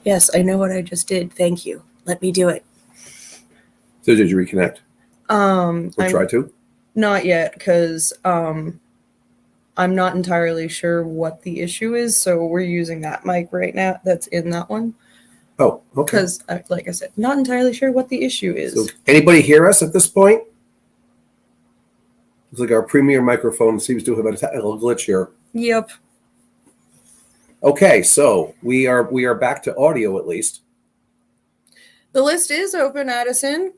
Yes, I know what I just did. Thank you. Let me do it. So did you reconnect? Or try to? Not yet, because I'm not entirely sure what the issue is. So we're using that mic right now. That's in that one. Oh, okay. Because, like I said, not entirely sure what the issue is. So anybody hear us at this point? Looks like our premier microphone seems to have a technical glitch here. Yep. Okay, so we are back to audio at least. The list is open, Addison.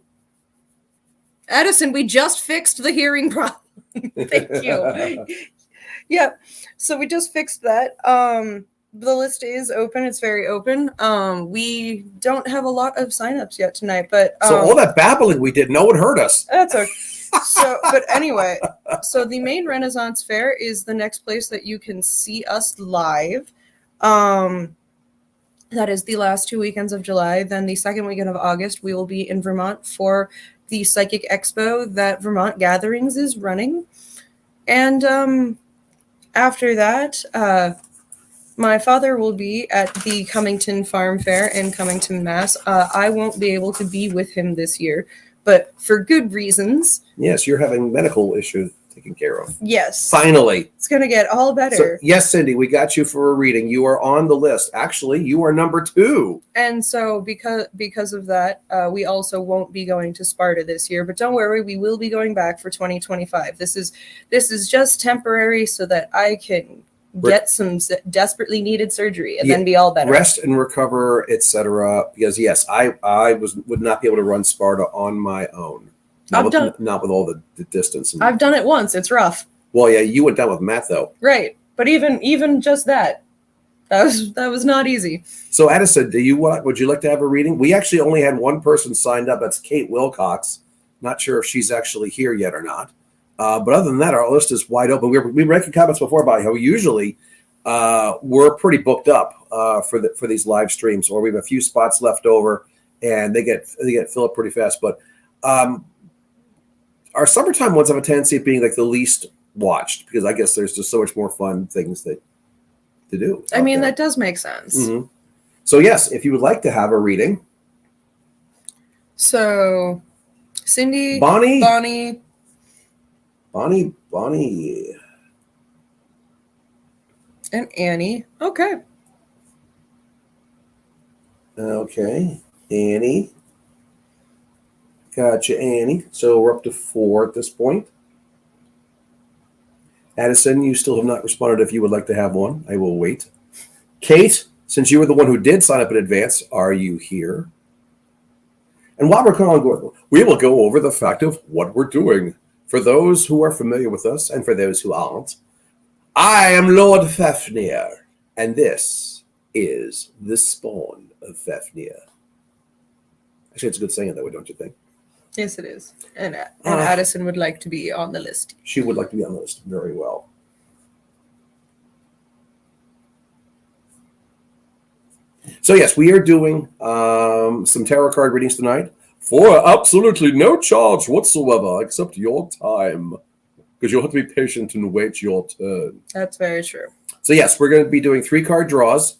Addison, we just fixed the hearing problem. Thank you. Yeah, so we just fixed that. The list is open. It's very open. We don't have a lot of signups yet tonight, but so all that babbling we did, no one heard us. That's okay. So, but anyway, so the main Renaissance Fair is the next place that you can see us live. That is the last 2 weekends of July. Then the second weekend of August, we will be in Vermont for the Psychic Expo that Vermont Gatherings is running. And after that, my father will be at the Cummington Farm Fair in Cummington, Mass. I won't be able to be with him this year, but for good reasons. Yes, you're having medical issues taken care of. Yes. Finally. It's going to get all better. So, yes, Cindy, we got you for a reading. You are on the list. Actually, you are number 2. And so because of that, we also won't be going to Sparta this year. But don't worry, we will be going back for 2025. This is just temporary so that I can get some desperately needed surgery and then be all better. Rest and recover, etc. Because yes, I would not be able to run Sparta on my own. Not with all the distance. I've done it once. It's rough. Well, yeah, you went down with Matt though. Right, but even just that was not easy. So Addison, would you like to have a reading? We actually only had one person signed up. That's Kate Wilcox. Not sure if she's actually here yet or not. But other than that, our list is wide open. We read comments before about how usually we're pretty booked up for these live streams, or we have a few spots left over, and they get filled up pretty fast. But our summertime ones have a tendency of being like the least watched because I guess there's just so much more fun things to do. I mean, that does make sense. Mm-hmm. So yes, if you would like to have a reading. So, Cindy, Bonnie, and Annie. Okay. Annie. Gotcha, Annie. So we're up to 4 at this point. Addison, you still have not responded if you would like to have one. I will wait. Kate, since you were the one who did sign up in advance, are you here? And while we're going, we will go over the fact of what we're doing. For those who are familiar with us and for those who aren't, I am Lord Fafnir, and this is the spawn of Fafnir. Actually, it's a good saying that way, don't you think? Yes, it is. And Addison would like to be on the list. She would like to be on the list very well. So yes, we are doing some tarot card readings tonight for absolutely no charge whatsoever except your time, because you'll have to be patient and wait your turn. That's very true. So yes, we're going to be doing 3-card draws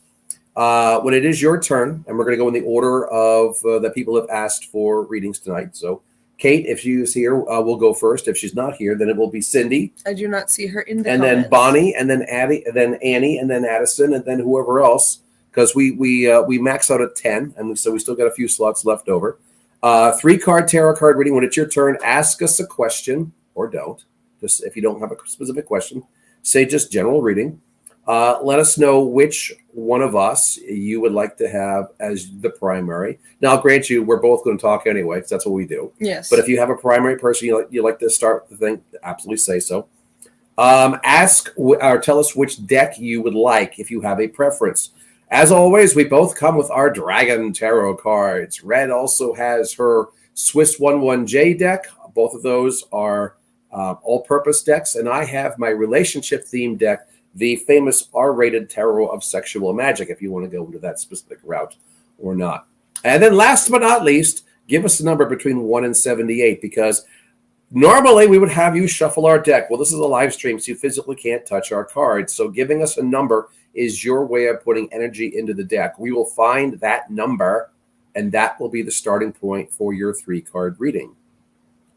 when it is your turn, and we're going to go in the order of that people have asked for readings tonight. So Kate, if she is here, we'll go first. If she's not here, then it will be Cindy. I do not see her in the and comments. Then Bonnie, and then Addie, and then Annie, and then Addison, and then whoever else, because we max out at 10, and so we still got a few slots left over. 3-card tarot card reading. When it's your turn, ask us a question, or don't. Just if you don't have a specific question, say just general reading. Let us know which one of us you would like to have as the primary. Now, I'll grant you, we're both going to talk anyway, because that's what we do. Yes. But if you have a primary person you like to start the thing, absolutely say so. Ask or tell us which deck you would like if you have a preference. As always, we both come with our Dragon Tarot cards. Red also has her Swiss 11J deck. Both of those are all-purpose decks. And I have my relationship-themed deck, the famous R-rated Tarot of Sexual Magic, if you want to go into that specific route or not. And then last but not least, give us a number between 1 and 78, because Normally, we would have you shuffle our deck. Well, this is a live stream, so you physically can't touch our cards. So giving us a number is your way of putting energy into the deck. We will find that number, and that will be the starting point for your 3-card reading.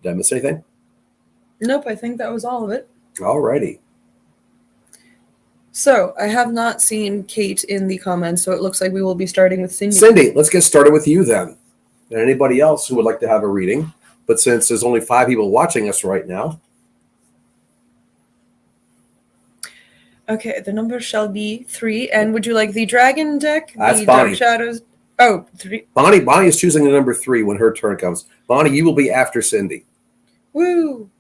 Did I miss anything? Nope, I think that was all of it. All righty. So, I have not seen Kate in the comments, so it looks like we will be starting with Cindy. Cindy, let's get started with you then. And anybody else who would like to have a reading. But since there's only 5 people watching us right now. Okay, the number shall be 3. And would you like the dragon deck? That's the Bonnie. Dark Shadows? Oh, 3. Bonnie is choosing the number 3 when her turn comes. Bonnie, you will be after Cindy. Woo!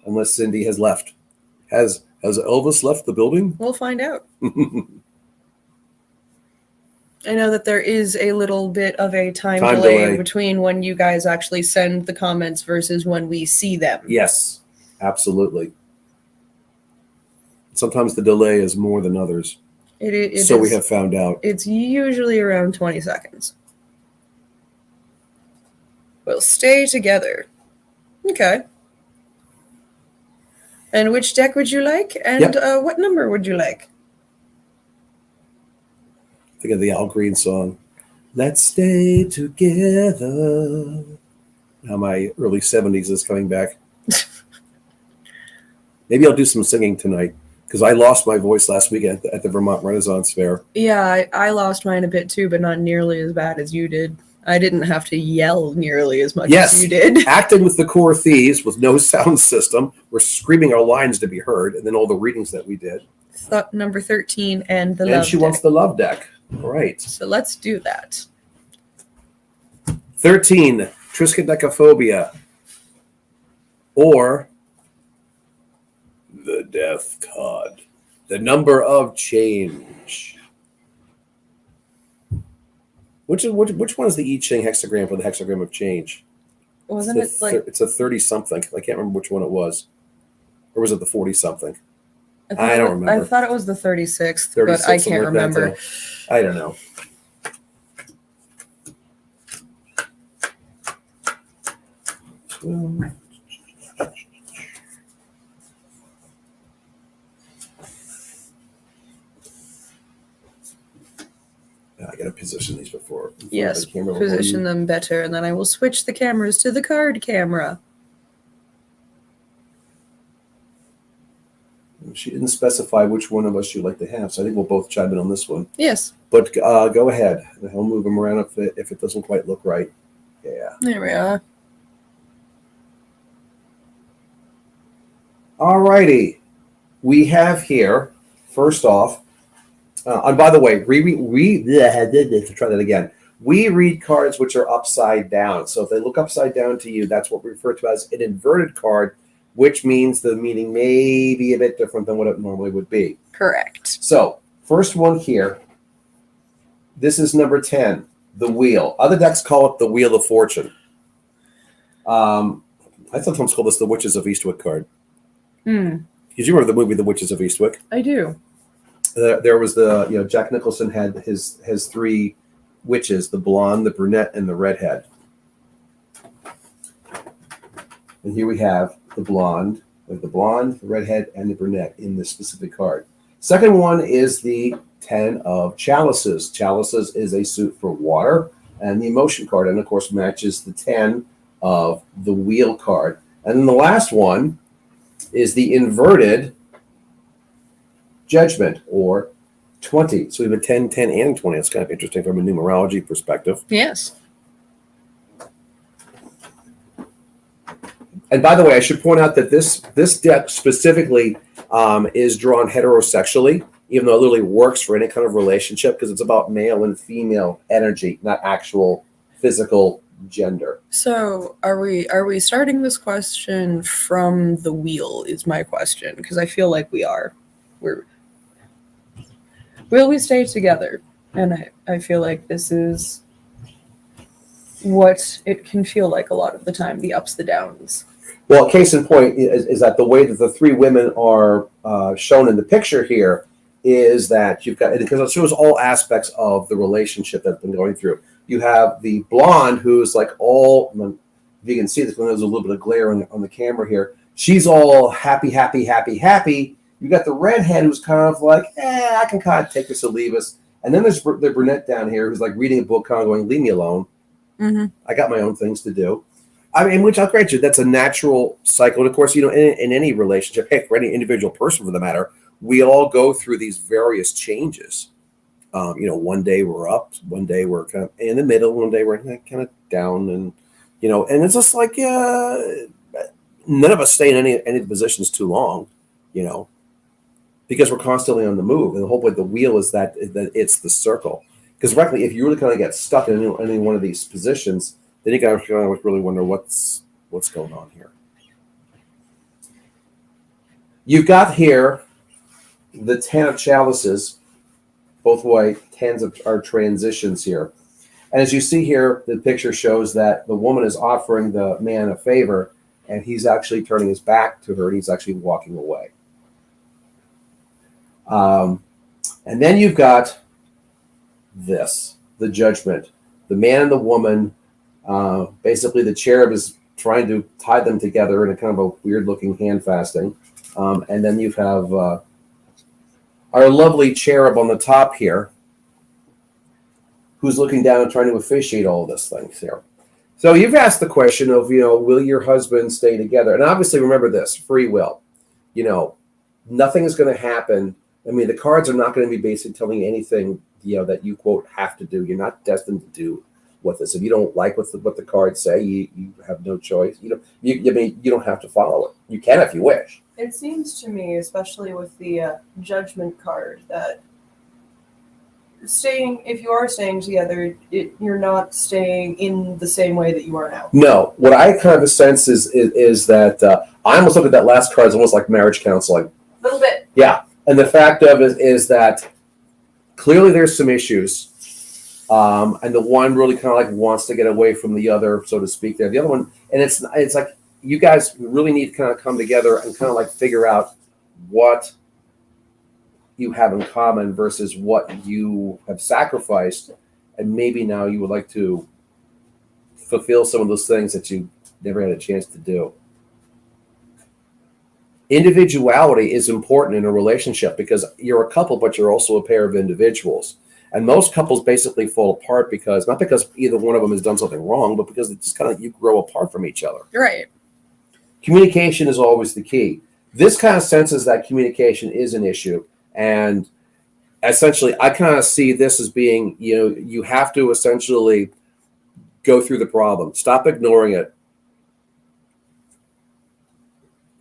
Unless Cindy has left. Has Elvis left the building? We'll find out. I know that there is a little bit of a time delay between when you guys actually send the comments versus when we see them. Yes, absolutely. Sometimes the delay is more than others. We have found out. It's usually around 20 seconds. We'll stay together. Okay. And which deck would you like? And what number would you like? Think of the Al Green song. Let's stay together. Now my early 70s is coming back. Maybe I'll do some singing tonight because I lost my voice last weekend at the Vermont Renaissance Fair. Yeah, I lost mine a bit too, but not nearly as bad as you did. I didn't have to yell nearly as much as you did. Acting with the core thieves with no sound system. We're screaming our lines to be heard, and then all the readings that we did. Number 13 and the love And she deck. wants the love deck. All right. So let's do that. 13, Triskaidekaphobia. Or the Death card. The number of change. Which one is the I Ching hexagram for the hexagram of change? Wasn't it like... It's a 30-something. I can't remember which one it was. Or was it the 40-something? I don't remember. I thought it was the 36th, but I can't remember. I don't know. I got to position these before. Yes, position them better, and then I will switch the cameras to the card camera. She didn't specify which one of us you'd like to have, so I think we'll both chime in on this one. Yes. But go ahead. I'll move them around if it doesn't quite look right. Yeah. There we are. All righty. We have here, first off, and by the way, try that again. We read cards which are upside down. So if they look upside down to you, that's what we refer to as an inverted card, which means the meaning may be a bit different than what it normally would be. Correct. So, first one here. This is number 10, the Wheel. Other decks call it the Wheel of Fortune. I sometimes call this the Witches of Eastwick card. Because you remember the movie The Witches of Eastwick? I do. There was Jack Nicholson had his 3 witches, the blonde, the brunette, and the redhead. And here we have the blonde, the redhead, and the brunette in this specific card. Second one is the 10 of Chalices. Chalices is a suit for water and the emotion card, and of course matches the 10 of the Wheel card. And then the last one is the inverted Judgment, or 20. So we have a 10, 10, and 20. It's kind of interesting from a numerology perspective. Yes. And by the way, I should point out that this deck specifically is drawn heterosexually, even though it literally works for any kind of relationship because it's about male and female energy, not actual physical gender. So are we starting this question from the wheel is my question, because I feel like we are. Will we stay together? And I feel like this is what it can feel like a lot of the time, the ups, the downs. Well, case in point is that the way that the 3 women are shown in the picture here is that you've got, because it shows all aspects of the relationship that's been going through. You have the blonde who's like all if you can see this, when there's a little bit of glare on the camera here, she's all happy, happy, happy, happy. You got the redhead who's kind of like, I can kind of take this or leave us. And then there's the brunette down here who's like reading a book, kind of going, leave me alone. Mm-hmm. I got my own things to do. I mean, which I'll grant you, that's a natural cycle. And of course, in any relationship, heck, for any individual person for the matter, we all go through these various changes. One day we're up, one day we're kind of in the middle, one day we're kind of down, and and it's just like none of us stay in any positions too long, because we're constantly on the move, and the whole point of the wheel is that it's the circle. Because frankly, if you really kind of get stuck in any one of these positions, then you got to really wonder what's going on here. You've got here the 10 of chalices, both way 10s are transitions here. And as you see here, the picture shows that the woman is offering the man a favor, and he's actually turning his back to her, and he's actually walking away. And then you've got this, the judgment. The man and the woman, basically the cherub is trying to tie them together in a kind of a weird-looking hand fasting. And then you have our lovely cherub on the top here, who's looking down and trying to officiate all of this things here. So you've asked the question of, will your husband stay together? And obviously remember this, free will. Nothing is going to happen. I mean, the cards are not going to be basically telling you anything, that you, quote, have to do. You're not destined to do what this. If you don't like what the cards say, you have no choice. You don't have to follow it. You can if you wish. It seems to me, especially with the judgment card, that if you are staying together, you're not staying in the same way that you are now. No, what I kind of sense is that I almost look at that last card as almost like marriage counseling. A little bit. Yeah, and the fact of it is that clearly there's some issues, and the one really kind of like wants to get away from the other, so to speak. There, the other one, and it's like you guys really need to kind of come together and kind of like figure out what you have in common versus what you have sacrificed, and maybe now you would like to fulfill some of those things that you never had a chance to do. Individuality is important in a relationship because you're a couple, but you're also a pair of individuals. And most couples basically fall apart not because either one of them has done something wrong, but because it's just kind of you grow apart from each other. Right. Communication is always the key. This kind of senses that communication is an issue. And essentially, I kind of see this as being, you have to essentially go through the problem. Stop ignoring it.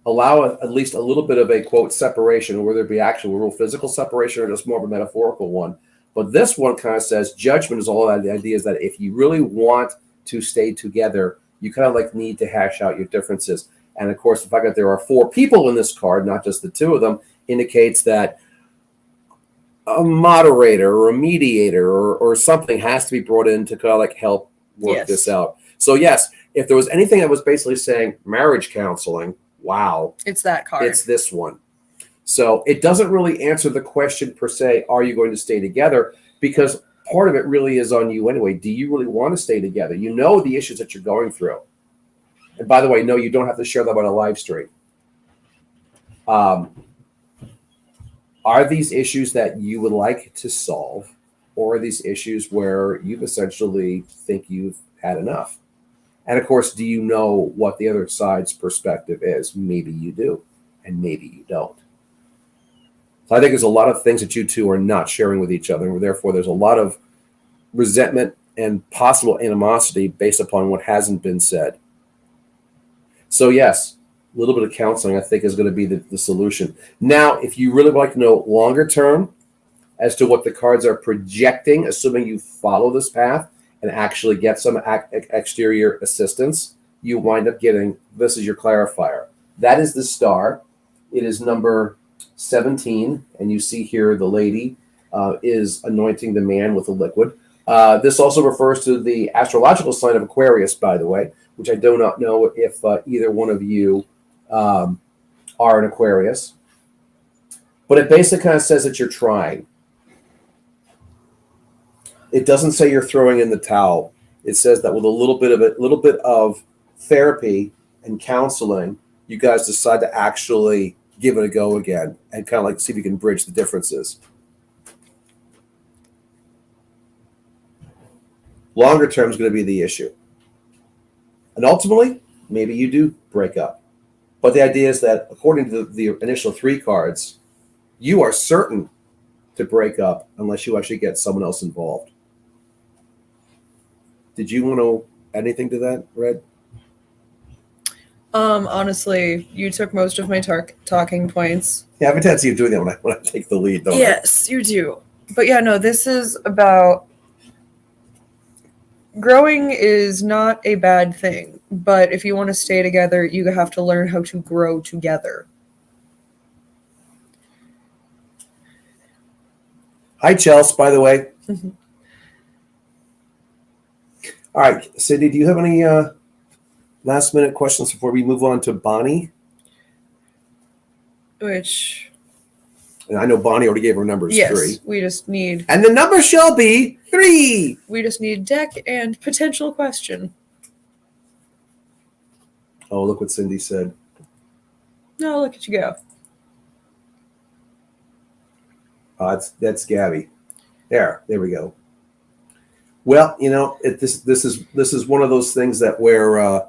Allow at least a little bit of a, quote, separation, whether it be actual real physical separation or just more of a metaphorical one. But this one kind of says judgment is all that. The idea is that if you really want to stay together, you kind of like need to hash out your differences. And of course, the fact that there are 4 people in this card, not just the 2 of them, indicates that a moderator or a mediator or something has to be brought in to kind of like help work this out. So yes, if there was anything that was basically saying marriage counseling, wow. It's that card. It's this one. So it doesn't really answer the question per se, are you going to stay together? Because part of it really is on you anyway. Do you really want to stay together? You know the issues that you're going through. And by the way, no, you don't have to share them on a live stream. Are these issues that you would like to solve, or are these issues where you essentially think you've had enough? And of course, do you know what the other side's perspective is? Maybe you do, and maybe you don't. So I think there's a lot of things that you two are not sharing with each other, and therefore there's a lot of resentment and possible animosity based upon what hasn't been said. So yes, a little bit of counseling, I think, is going to be the solution. Now, if you really would like to know longer term as to what the cards are projecting, assuming you follow this path and actually get some exterior assistance, you wind up getting, this is your clarifier. That is the star. It is number 17, and you see here the lady is anointing the man with a liquid. This also refers to the astrological sign of Aquarius, by the way, which I do not know if either one of you are an Aquarius. But it basically kind of says that you're trying. It doesn't say you're throwing in the towel. It says that with a little bit of therapy and counseling, you guys decide to actually give it a go again and kind of like see if you can bridge the differences. Longer term is going to be the issue. And ultimately, maybe you do break up. But the idea is that according to the initial 3 cards, you are certain to break up unless you actually get someone else involved. Did you want to add anything to that, Red? Honestly, you took most of my talking points. Yeah, I have a tendency of doing that when I take the lead, don't Yes, you do. But yeah, no, this is about growing is not a bad thing, but if you want to stay together, you have to learn how to grow together. Hi, Chelsea, by the way. All right, Cindy, do you have any last minute questions before we move on to Bonnie? Which, And I know Bonnie already gave her numbers, yes, 3. we just need And the number shall be 3. we just need deck and potential question. Oh, look what Cindy said. No, look at you go. That's Gabby. There we go. Well, you know, this is one of those things that where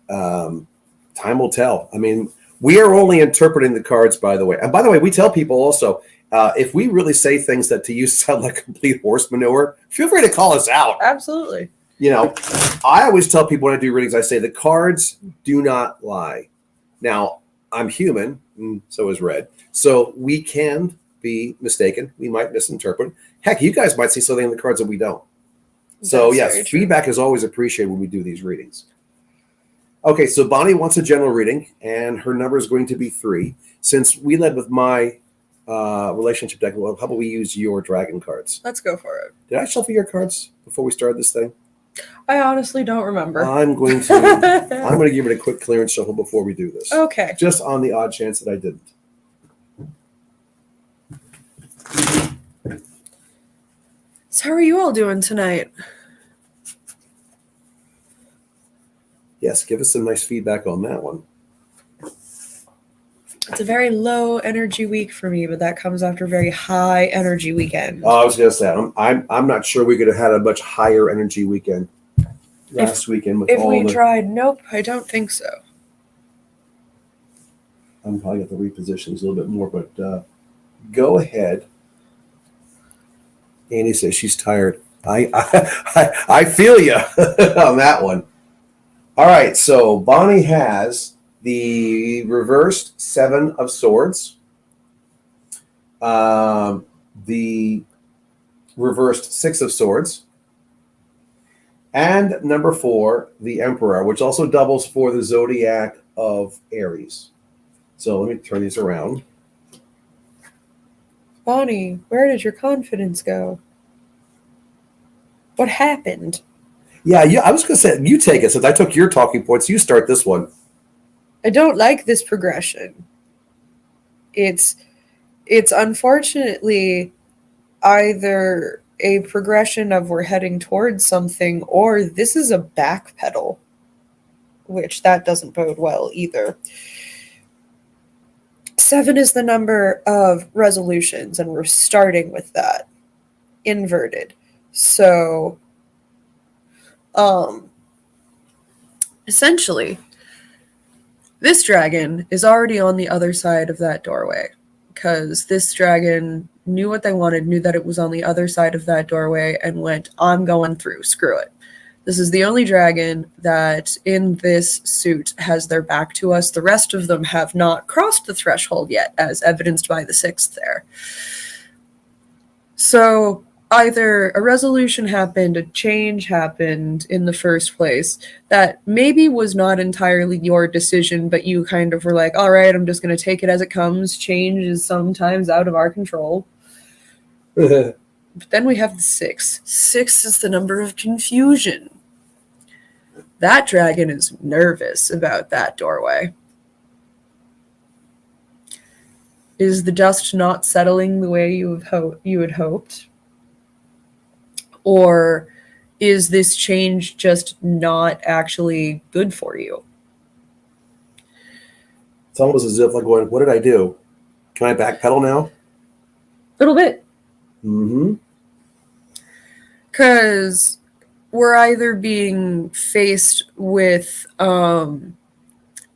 time will tell. I mean, we are only interpreting the cards, by the way. And by the way, we tell people also if we really say things that to you sound like complete horse manure, feel free to call us out. Absolutely. You know, I always tell people when I do readings, I say the cards do not lie. Now, I'm human, and so is Red. So we can be mistaken. We might misinterpret. Heck, you guys might see something in the cards that we don't. So, yes, feedback is always appreciated when we do these readings. Okay, so Bonnie wants a general reading, and her number is going to be 3. Since we led with my relationship deck, well, how about we use your dragon cards? Let's go for it. Did I shuffle your cards before we started this thing? I honestly don't remember. I'm going to give it a quick clearance shuffle before we do this. Okay. Just on the odd chance that I didn't. So how are you all doing tonight? Yes, give us some nice feedback on that one. It's a very low energy week for me, but that comes after a very high energy weekend. I was going to say, I'm not sure we could have had a much higher energy weekend last weekend. With if all we the, tried, nope, I don't think so. I'm probably got the repositions a little bit more, but go ahead. Annie says she's tired. I feel you on that one. All right, so Bonnie has the reversed 7 of Swords, the reversed 6 of Swords, and number 4, the Emperor, which also doubles for the Zodiac of Aries. So let me turn these around. Bonnie, where did your confidence go? What happened? Yeah, I was going to say, you take it since I took your talking points. You start this one. I don't like this progression. It's unfortunately either a progression of we're heading towards something or this is a backpedal, which that doesn't bode well either. 7 is the number of resolutions, and we're starting with that inverted. So, essentially, this dragon is already on the other side of that doorway because this dragon knew what they wanted, knew that it was on the other side of that doorway, and went, I'm going through, screw it. This is the only dragon that in this suit has their back to us. The rest of them have not crossed the threshold yet, as evidenced by the 6th there. So either a resolution happened, a change happened in the first place that maybe was not entirely your decision, but you kind of were like, all right, I'm just going to take it as it comes. Change is sometimes out of our control. But then we have the 6. 6 is the number of confusion. That dragon is nervous about that doorway. Is the dust not settling the way you had hoped? Or is this change just not actually good for you? It's almost as if like going, what did I do? Can I backpedal now? A little bit. Mm-hmm. Because we're either being faced with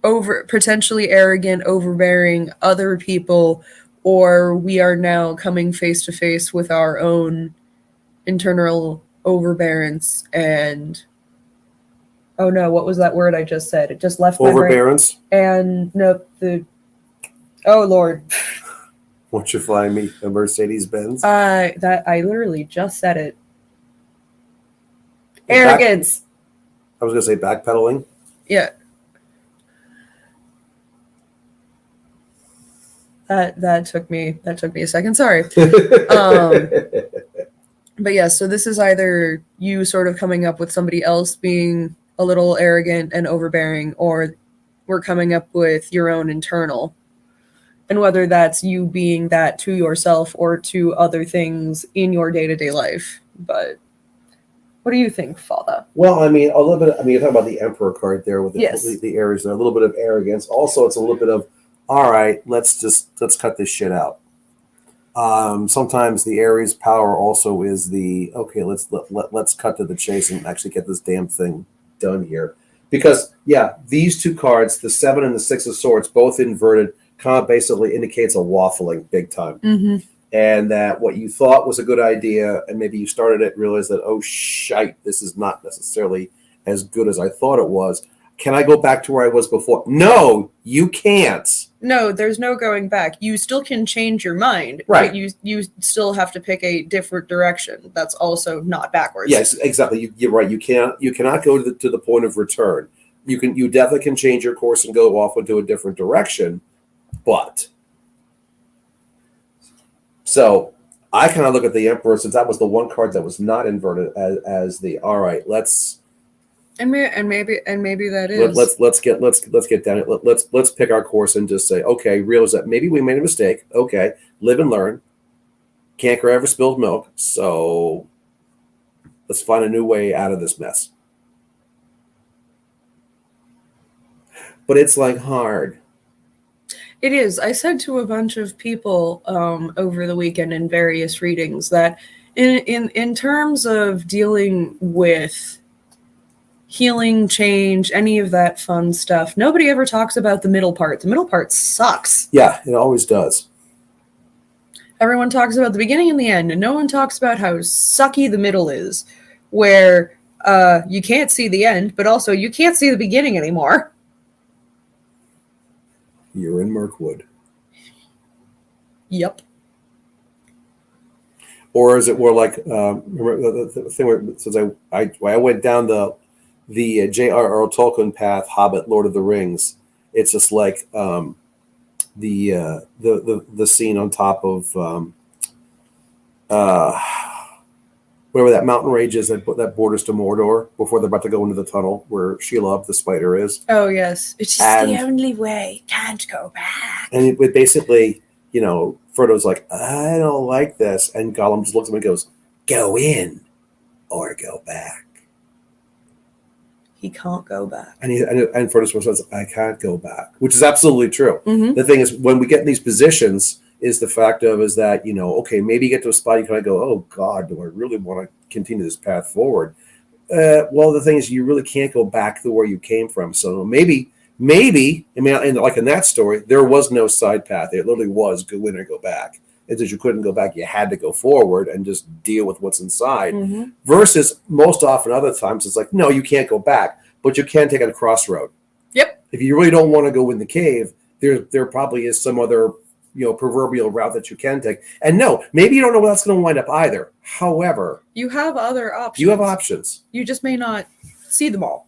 potentially arrogant, overbearing other people, or we are now coming face to face with our own internal overbearance and oh no, what was that word I just said? It just left my brain. Overbearance. And no, oh Lord. Won't you fly me a Mercedes Benz? I literally just said it. Arrogance. I was gonna say backpedaling. Yeah. That took me a second. Sorry. But yeah, so this is either you sort of coming up with somebody else being a little arrogant and overbearing, or we're coming up with your own internal. And whether that's you being that to yourself or to other things in your day-to-day life. But what do you think, Father? Well, I mean, a little bit. I mean, you're talking about the Emperor card there with Yes. the Aries there. A little bit of arrogance. Also, it's a little bit of, all right, let's cut this shit out. Sometimes the Aries power also is the okay. Let's cut to the chase and actually get this damn thing done here. Because yeah, these two cards, the 7 and the 6 of Swords, both inverted, kind of basically indicates a waffling big time. Mm-hmm. And that what you thought was a good idea, and maybe you started it, realized that, oh, shite, this is not necessarily as good as I thought it was. Can I go back to where I was before? No, you can't. No, there's no going back. You still can change your mind, right? But you still have to pick a different direction. That's also not backwards. Yes, exactly. You're right. You cannot go to the point of return. You definitely can change your course and go off into a different direction, but. So I kind of look at the Emperor, since that was the one card that was not inverted, as the all right. Let's maybe that is let's get down it. Let's pick our course and just say, okay, realize that maybe we made a mistake. Okay, live and learn. Can't cry over spilled milk. So let's find a new way out of this mess. But it's like hard. It is. I said to a bunch of people over the weekend in various readings that in terms of dealing with healing, change, any of that fun stuff, nobody ever talks about the middle part. The middle part sucks. Yeah, it always does. Everyone talks about the beginning and the end, and no one talks about how sucky the middle is, where you can't see the end, but also you can't see the beginning anymore. You're in Mirkwood. Yep. Or is it more like remember the thing where since I went down the J.R.R. Tolkien path, Hobbit, Lord of the Rings? It's just like the scene on top of wherever that mountain range is that borders to Mordor before they're about to go into the tunnel where Shelob the spider is. Oh yes, it's just the only way. Can't go back. And it basically, Frodo's like, I don't like this, and Gollum just looks at him and goes, "Go in, or go back." He can't go back. And Frodo says, "I can't go back," which is absolutely true. Mm-hmm. The thing is, when we get in these positions, is the fact of is that okay, maybe you get to a spot you kind of go, oh God, do I really want to continue this path forward? Well, the thing is, you really can't go back to where you came from. So maybe, I mean, and like in that story, there was no side path. It literally was go in or go back. It's that you couldn't go back; you had to go forward and just deal with what's inside. Mm-hmm. Versus most often, other times, it's like, no, you can't go back, but you can take a crossroad. Yep. If you really don't want to go in the cave, there probably is some other proverbial route that you can take. And no, maybe you don't know where that's going to wind up either. However, you have other options. You have options. You just may not see them all.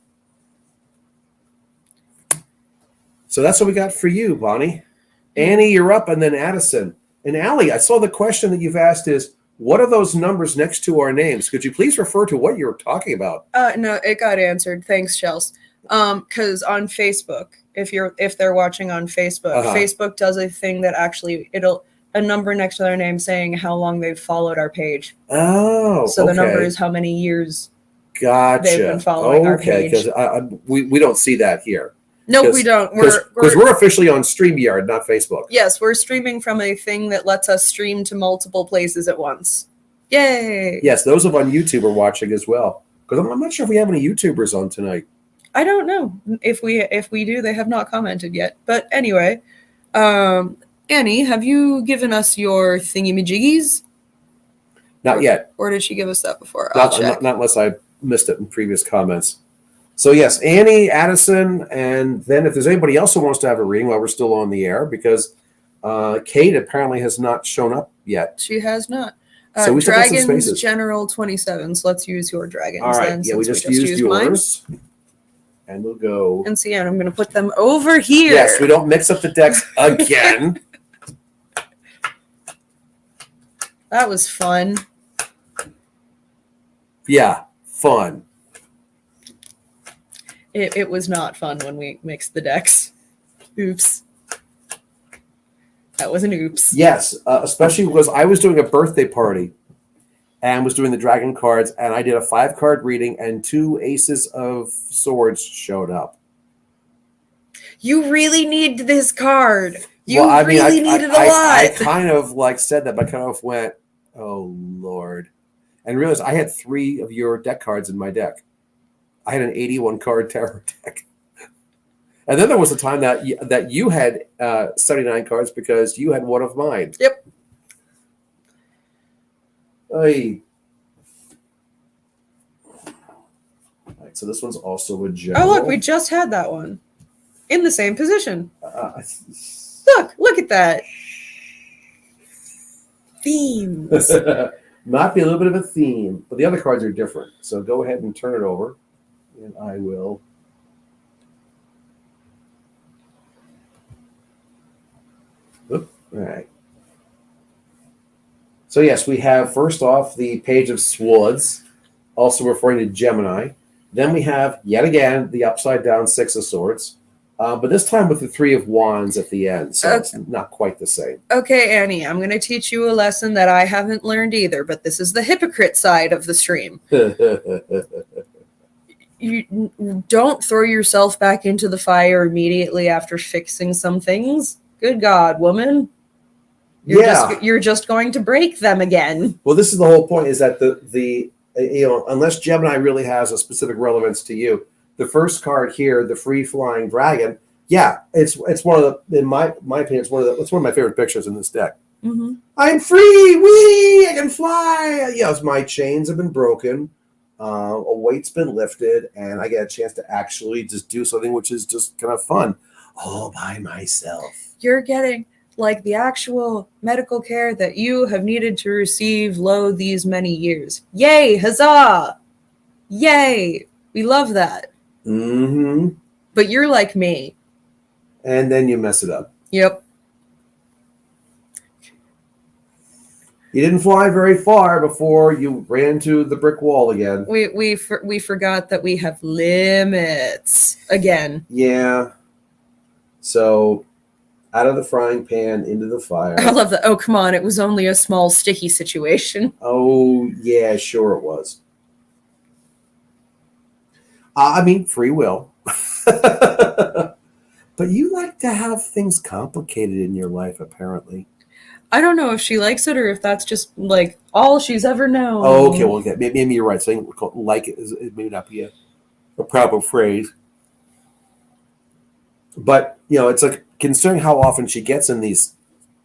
So that's what we got for you, Bonnie. Annie, you're up, and then Addison. And Allie, I saw the question that you've asked is, what are those numbers next to our names? Could you please refer to what you're talking about? No, it got answered. Thanks, Chels. Because on Facebook, if they're watching on Facebook, Facebook does a thing that actually a number next to their name saying how long they've followed our page. Oh, so the number is how many years Gotcha. they've been following our Okay, page. because we don't see that here. No, we don't. Because we're officially on StreamYard, not Facebook. Yes, we're streaming from a thing that lets us stream to multiple places at once. Yay! Yes, those of on YouTube are watching as well. Because I'm not sure if we have any YouTubers on tonight. I don't know if we do. They have not commented yet. But anyway, Annie, have you given us your thingy-majiggies? Not yet. Or did she give us that before? I'll check. Not unless I missed it in previous comments. So yes, Annie, Addison, and then if there's anybody else who wants to have a reading while we're still on the air, because Kate apparently has not shown up yet. She has not. So we still got some Dragons spaces. General 27. So let's use your dragons. All right. Then, Yeah, we just used yours. Mine. And we'll go. And see, I'm going to put them over here. Yes, we don't mix up the decks again. That was fun. Yeah, fun. It was not fun when we mixed the decks. Oops. That was an oops. Yes, especially because I was doing a birthday party and was doing the dragon cards, and I did a 5-card reading, and 2 aces of swords showed up. You really need this card. You well, really need it a lot. I kind of like said that, but I kind of went, oh, Lord. And realized I had 3 of your deck cards in my deck. I had an 81-card tarot deck. And then there was a time that you had 79 cards because you had one of mine. Yep. Oy. All right, so this one's also a general. Oh, look, we just had that one. In the same position. Look at that. Themes. Might be a little bit of a theme, but the other cards are different. So go ahead and turn it over, and I will. Oop, all right. So yes, we have first off the Page of Swords, also referring to Gemini. Then we have, yet again, the upside down 6 of Swords, but this time with the 3 of Wands at the end, so it's not quite the same. Okay, Annie, I'm going to teach you a lesson that I haven't learned either, but this is the hypocrite side of the stream. You don't throw yourself back into the fire immediately after fixing some things. Good God, woman. You're just going to break them again. Well, this is the whole point, is that the unless Gemini really has a specific relevance to you, the first card here, the free flying dragon, yeah, it's one of the, in my opinion, it's one of my favorite pictures in this deck. Mm-hmm. I'm free, wee, I can fly. Yes, my chains have been broken, a weight's been lifted, and I get a chance to actually just do something which is just kind of fun, all by myself. You're getting like the actual medical care that you have needed to receive these many years. Yay, huzzah! Yay! We love that. Mm-hmm. But you're like me. And then you mess it up. Yep. You didn't fly very far before you ran into the brick wall again. We forgot that we have limits again. Yeah. So, out of the frying pan into the fire. I love that. Oh, come on. It was only a small sticky situation. Oh, yeah, sure it was. I mean, free will. But you like to have things complicated in your life, apparently. I don't know if she likes it or if that's just like all she's ever known. Oh, okay. Well, okay. Maybe you're right. Saying like it may not be a proper phrase. But, it's like, considering how often she gets in these,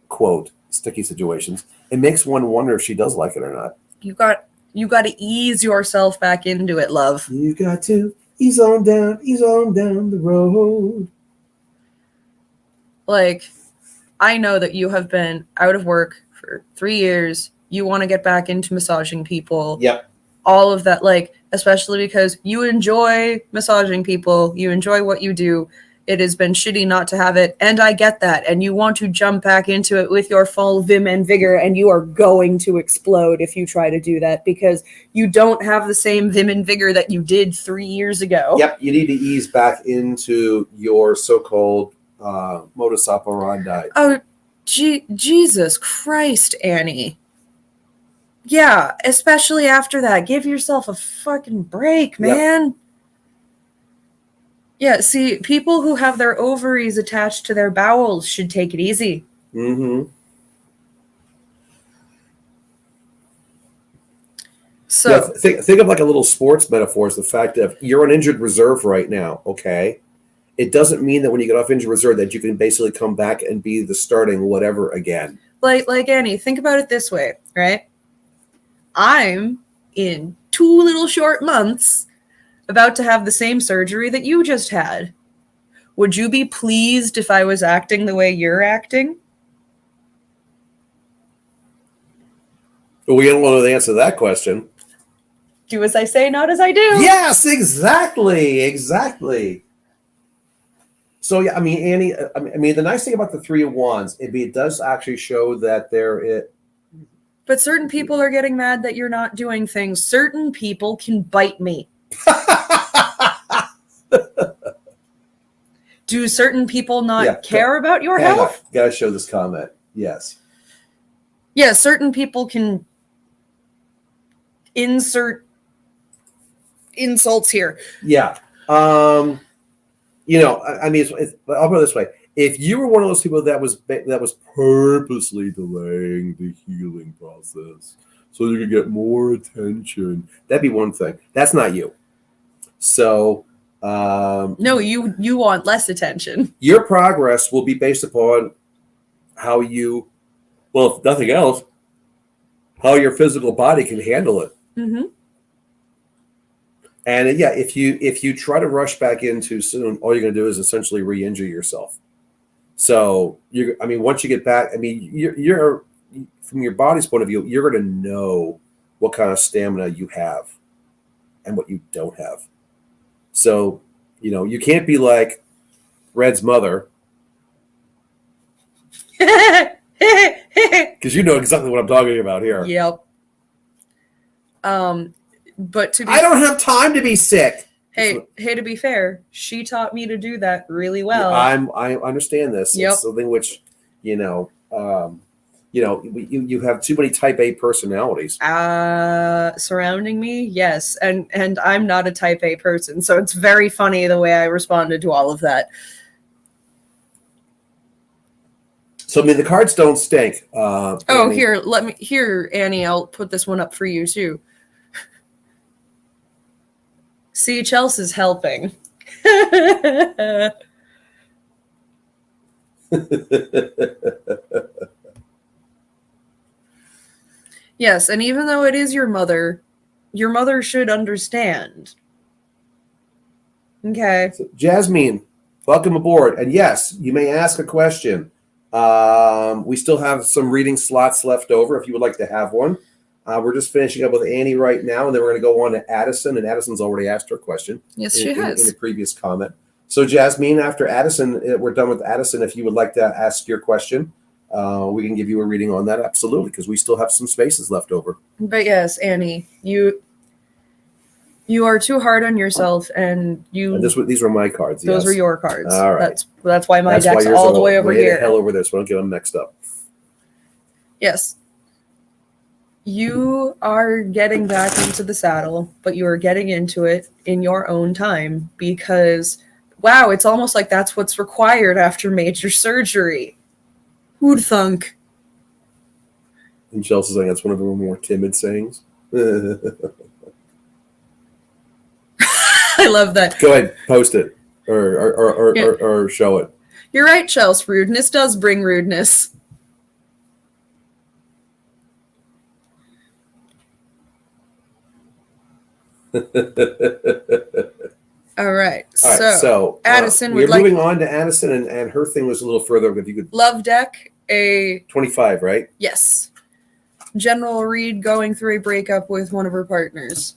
quote, sticky situations, it makes one wonder if she does like it or not. You got to ease yourself back into it, love. You got to ease on down the road. Like, I know that you have been out of work for 3 years. You want to get back into massaging people. Yep. All of that, like, especially because you enjoy massaging people. You enjoy what you do. It has been shitty not to have it, and I get that. And you want to jump back into it with your full vim and vigor, and you are going to explode if you try to do that because you don't have the same vim and vigor that you did 3 years ago. Yep, you need to ease back into your so-called modus operandi. Oh, Jesus Christ, Annie. Yeah, especially after that. Give yourself a fucking break, Yep. man. Yeah, see, people who have their ovaries attached to their bowels should take it easy. Mm-hmm. So, Think of like a little sports metaphor is the fact of you're on injured reserve right now, okay? It doesn't mean that when you get off injured reserve that you can basically come back and be the starting whatever again. like Annie, think about it this way, right? I'm in 2 short months about to have the same surgery that you just had. Would you be pleased if I was acting the way you're acting? But we don't know the answer to that question. Do as I say, not as I do. Yes, exactly. So yeah, I mean, Annie. I mean, the nice thing about the Three of Wands, it does actually show that But certain people are getting mad that you're not doing things. Certain people can bite me. Do certain people not care about your hang health? on, gotta show this comment. Yes. Yeah, certain people can insert insults here. Yeah. I mean, I'll put it this way: if you were one of those people that was purposely delaying the healing process so you could get more attention, that'd be one thing. That's not you. So, no, you want less attention. Your progress will be based upon how you, well, if nothing else, how your physical body can handle it. Mm-hmm. And yeah, if you try to rush back in too soon, all you're going to do is essentially re-injure yourself. So once you get back, you're from your body's point of view, you're going to know what kind of stamina you have and what you don't have. So, you can't be like Red's mother, because you know exactly what I'm talking about here. Yep. But I don't have time to be sick. Hey, to be fair, she taught me to do that really well. I understand this. Yep. It's something which, you have too many type A personalities. Surrounding me, yes. And I'm not a type A person, so it's very funny the way I responded to all of that. So, the cards don't stink. Annie. Here, Annie, I'll put this one up for you, too. See, Chelsea's helping. Yes, and even though it is your mother should understand. Okay. So, Jasmine, welcome aboard. And yes, you may ask a question. We still have some reading slots left over if you would like to have one. We're just finishing up with Annie right now, and then we're going to go on to Addison, and Addison's already asked her question. Yes, she has. In a previous comment. So, Jasmine, after Addison, we're done with Addison. If you would like to ask your question, we can give you a reading on that. Absolutely, because we still have some spaces left over. But yes, Annie, you are too hard on yourself, and these were my cards. Those were your cards. All right. That's why my deck's all the way over here. Hell over there, so don't get them mixed up. Yes. You are getting back into the saddle, but you are getting into it in your own time because, wow, it's almost like that's what's required after major surgery. Who'd thunk? And Chelsea's saying that's one of her more timid sayings. I love that. Go ahead, post it or show it. You're right, Chelsea. Rudeness does bring rudeness. All right. So Addison we're moving on to Addison, and her thing was a little further. If you could love deck a 25, right? Yes. General read going through a breakup with one of her partners.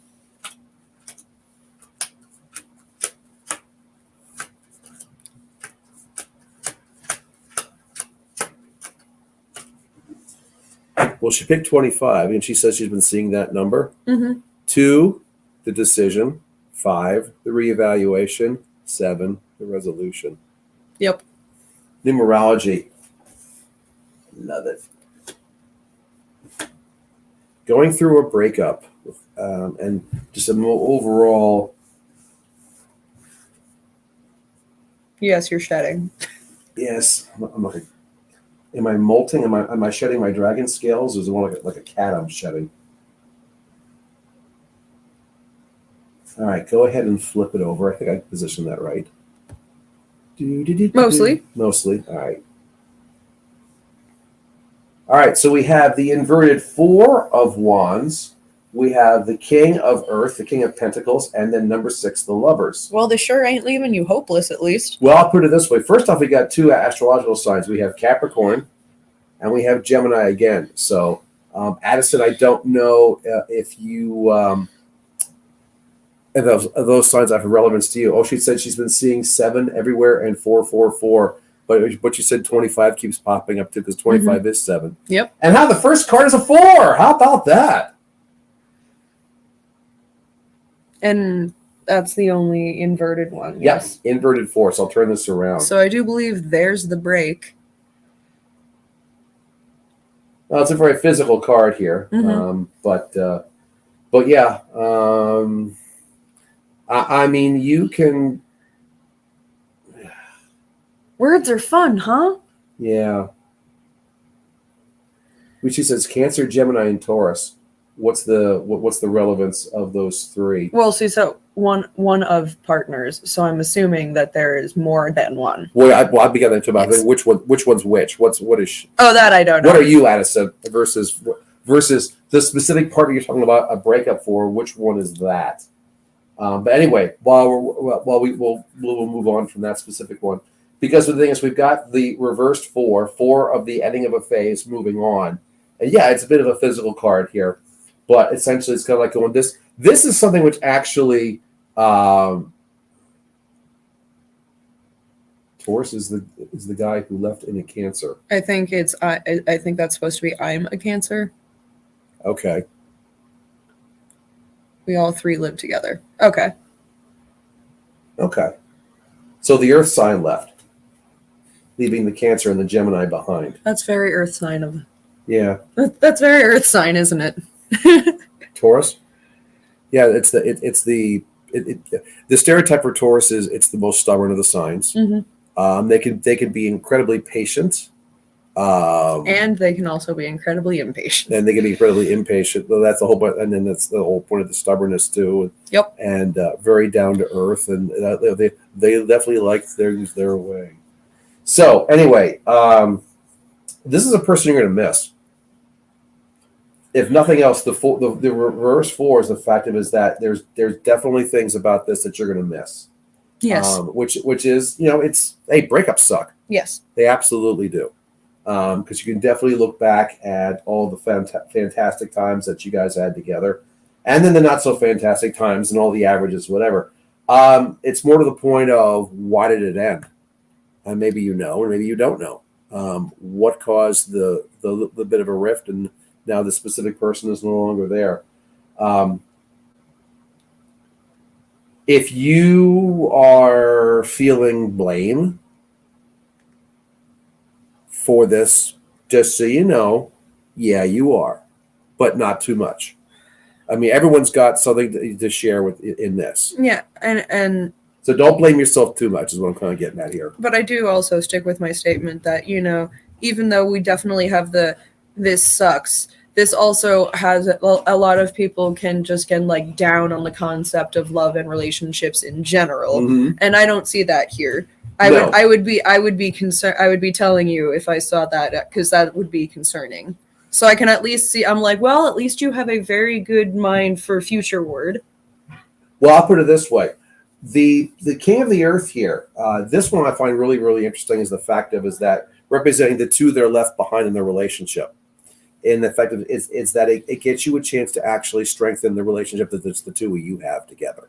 Well, she picked 25, and she says she's been seeing that number. Mm-hmm. 2, the decision. 5, the reevaluation. 7, the resolution. Yep. Numerology. Love it. going through a breakup, and just an overall. Yes, you're shedding. Yes, I'm like, am I molting? Am I shedding my dragon scales? Or is it more like a cat I'm shedding? All right, go ahead and flip it over. I think I positioned that right. Mostly. Mostly. All right. All right, so we have the inverted Four of Wands. We have the King of Earth, the King of Pentacles, and then number 6, the Lovers. Well, they sure ain't leaving you hopeless, at least. Well, I'll put it this way. First off, we got 2 astrological signs. We have Capricorn, and we have Gemini again. So, Addison, I don't know if you if those signs have relevance to you. Oh, she said she's been seeing 7 everywhere and 444. But you said 25 keeps popping up too, because 25 is 7. Yep. And how the first card is a 4. How about that? And that's the only inverted one. Yes, inverted 4. So I'll turn this around. So I do believe there's the break. Well, it's a very physical card here. But yeah. I mean, you can. Words are fun, huh? Yeah. Which she says Cancer, Gemini, and Taurus. What's the relevance of those 3? Well, see, so one of partners. So I'm assuming that there is more than one. Well, I'd be getting into about which one's which. What is she? Oh, that I don't know. What are you, Addison, versus the specific partner you're talking about a breakup for? Which one is that? But anyway, we'll move on from that specific one, because the thing is, we've got the reversed 4 of the ending of a phase moving on, and yeah, it's a bit of a physical card here, but essentially it's kind of like going this is something which actually Taurus is the guy who left in a Cancer. I think I think that's supposed to be I'm a Cancer. Okay. We all 3 live together. Okay. So the Earth sign left, leaving the Cancer and the Gemini behind. That's very Earth sign of. Yeah. That's very Earth sign, isn't it? Taurus. Yeah, it's the stereotype for Taurus is it's the most stubborn of the signs. They can be incredibly patient. And they can also be incredibly impatient. And they can be incredibly impatient. Well, that's the whole point, and then that's the whole point of the stubbornness too. Yep. And very down to earth, and they definitely like their way. So anyway, this is a person you're going to miss. If nothing else, the reverse 4 is the fact of is that there's definitely things about this that you're going to miss. Yes. Which is, it's breakups suck. Yes. They absolutely do. Because you can definitely look back at all the fantastic times that you guys had together, and then the not so fantastic times and all the averages, whatever. It's more to the point of why did it end? And maybe you know, or maybe you don't know. What caused the bit of a rift, and now the specific person is no longer there. If you are feeling blame for this, just so you know, yeah, you are, but not too much. I mean, everyone's got something to share in this. Yeah, and so don't blame yourself too much is what I'm kind of getting at here. But I do also stick with my statement that, even though we definitely have this sucks, this also has a lot of people can just get like down on the concept of love and relationships in general. And I don't see that here. I would be concerned. I would be telling you if I saw that, because that would be concerning. So I can at least see. I'm like, well, at least you have a very good mind for future word. Well, I'll put it this way: the King of the Earth here. This one I find really, really interesting is the fact is that representing the 2 that are left behind in their relationship. And the fact is that it gets you a chance to actually strengthen the relationship that the 2 of you have together,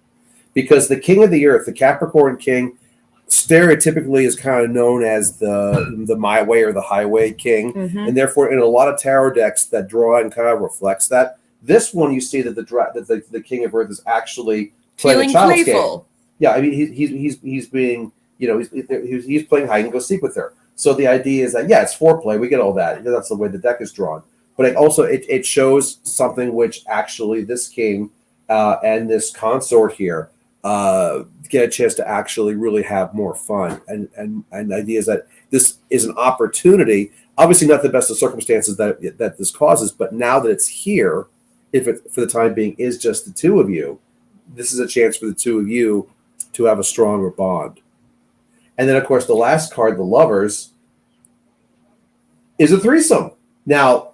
because the King of the Earth, the Capricorn King, stereotypically is kind of known as the my way or the highway king, and therefore in a lot of tarot decks that draw and kind of reflects that. This one you see that the King of Earth is actually playing a child's game. Yeah, I mean he's being he's playing hide and go seek with her. So the idea is that it's foreplay. We get all that. That's the way the deck is drawn. but it shows something which actually this king and this consort here get a chance to actually really have more fun. And the idea is that this is an opportunity. Obviously, not the best of circumstances that this causes, but now that it's here, if it for the time being is just the two of you, this is a chance for the two of you to have a stronger bond. And then, of course, the last card, the Lovers, is a threesome. Now,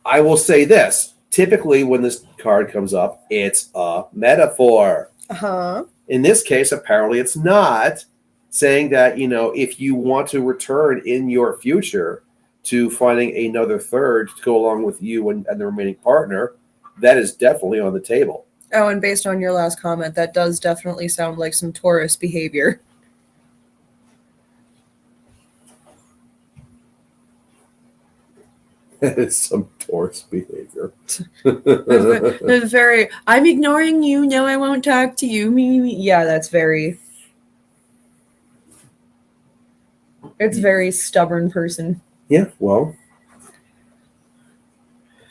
I will say this. Typically, when this card comes up, it's a metaphor. Uh-huh. In this case, apparently it's not, saying that, if you want to return in your future to finding another third to go along with you and the remaining partner, that is definitely on the table. Oh, and based on your last comment, that does definitely sound like some Taurus behavior. That is some Taurus behavior. That's very, I'm ignoring you, no, I won't talk to you. Yeah, that's very... It's very stubborn person. Yeah, well,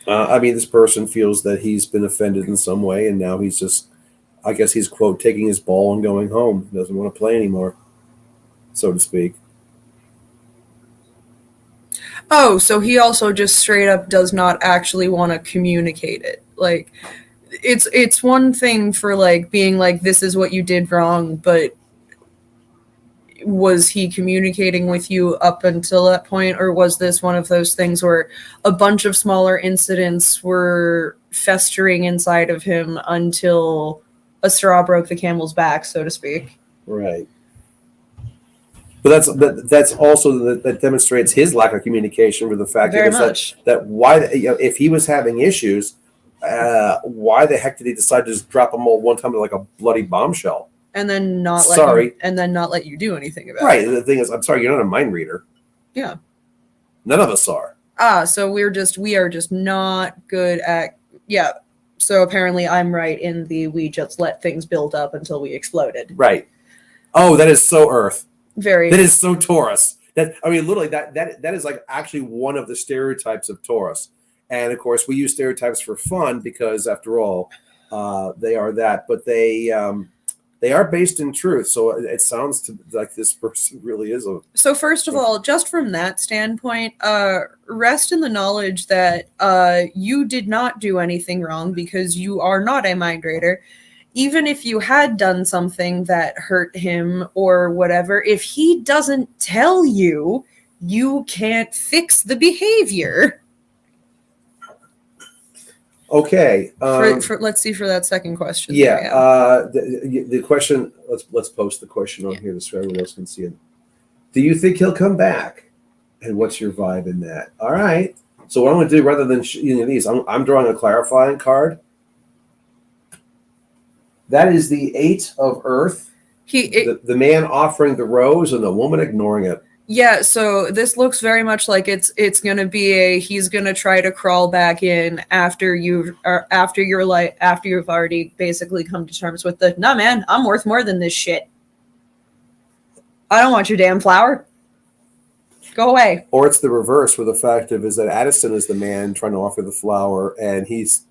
this person feels that he's been offended in some way, and now he's just, I guess he's, quote, taking his ball and going home. He doesn't want to play anymore, so to speak. Oh, so he also just straight up does not actually want to communicate it. Like, it's one thing for, like, being like, this is what you did wrong, but was he communicating with you up until that point, or was this one of those things where a bunch of smaller incidents were festering inside of him until a straw broke the camel's back, so to speak? Right. But that's also that demonstrates his lack of communication with the fact that why, if he was having issues, why the heck did he decide to just drop them all one time like a bloody bombshell? And then not let you do anything about it. Right. The thing is, I'm sorry, you're not a mind reader. Yeah. None of us are. So we are just not good at, yeah. So apparently I'm right in we just let things build up until we exploded. Right. Oh, that is so Earth. Very. That is so Taurus. Literally that is like actually one of the stereotypes of Taurus. And of course we use stereotypes for fun because after all, they are that, but they are based in truth. So it sounds like this person really is a... So first of all, just from that standpoint, rest in the knowledge that you did not do anything wrong because you are not a mind reader. Even if you had done something that hurt him or whatever, if he doesn't tell you, you can't fix the behavior. Okay. Let's see for that second question. Yeah. The question. Let's post the question on here so everyone else can see it. Do you think he'll come back? And what's your vibe in that? All right. So what I'm going to do, rather than these, I'm drawing a clarifying card. That is the 8 of Earth. The man offering the rose and the woman ignoring it. Yeah, so this looks very much like it's gonna be he's gonna try to crawl back in after you've already basically come to terms with nah man, I'm worth more than this shit. I don't want your damn flower. Go away. Or it's the reverse, where the fact is that Addison is the man trying to offer the flower, and he's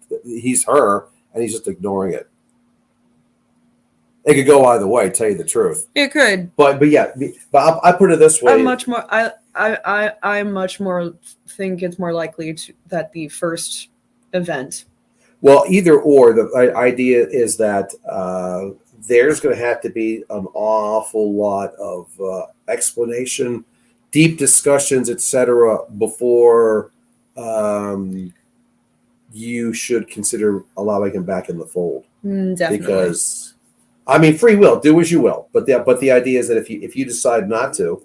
her, and he's just ignoring it. It could go either way, tell you the truth. It could. But I put it this way. I much more think it's more likely that the first event. Well, either or. The idea is that there's going to have to be an awful lot of explanation, deep discussions, etc., before you should consider allowing him back in the fold. Definitely. Because free will, do as you will. But the idea is that if you decide not to,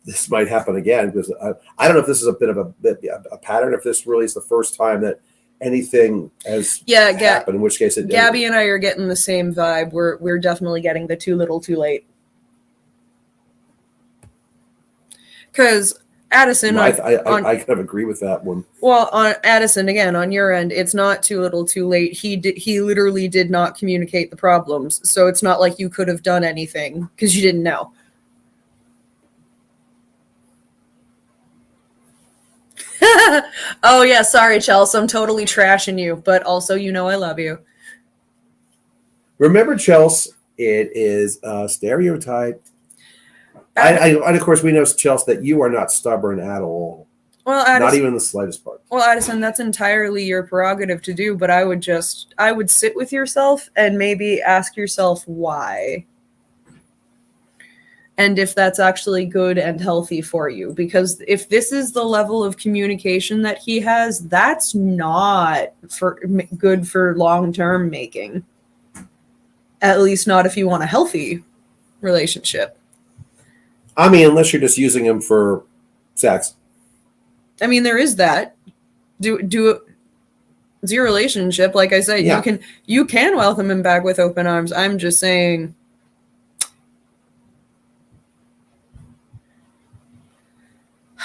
this might happen again. Because I don't know if this is a bit of a pattern. If this really is the first time that anything has happened, in which case Gabby and I are getting the same vibe. We're definitely getting the too little, too late. Because Addison, I kind of agree with that one. Well, on Addison, again, on your end, it's not too little, too late. He literally did not communicate the problems, so it's not like you could have done anything because you didn't know. Oh yeah, sorry, Chelsea. I'm totally trashing you, but also you know I love you. Remember, Chelsea, it is a stereotype. And of course, we know, Chelsea, that you are not stubborn at all. Well, Not even the slightest part. Well, Addison, that's entirely your prerogative to do, but I would sit with yourself and maybe ask yourself why. And if that's actually good and healthy for you. Because if this is the level of communication that he has, that's not good for long-term making. At least not if you want a healthy relationship. I mean, unless you're just using him for sex. I mean, there is that. It's your relationship. Like I said, you can welcome him back with open arms. I'm just saying.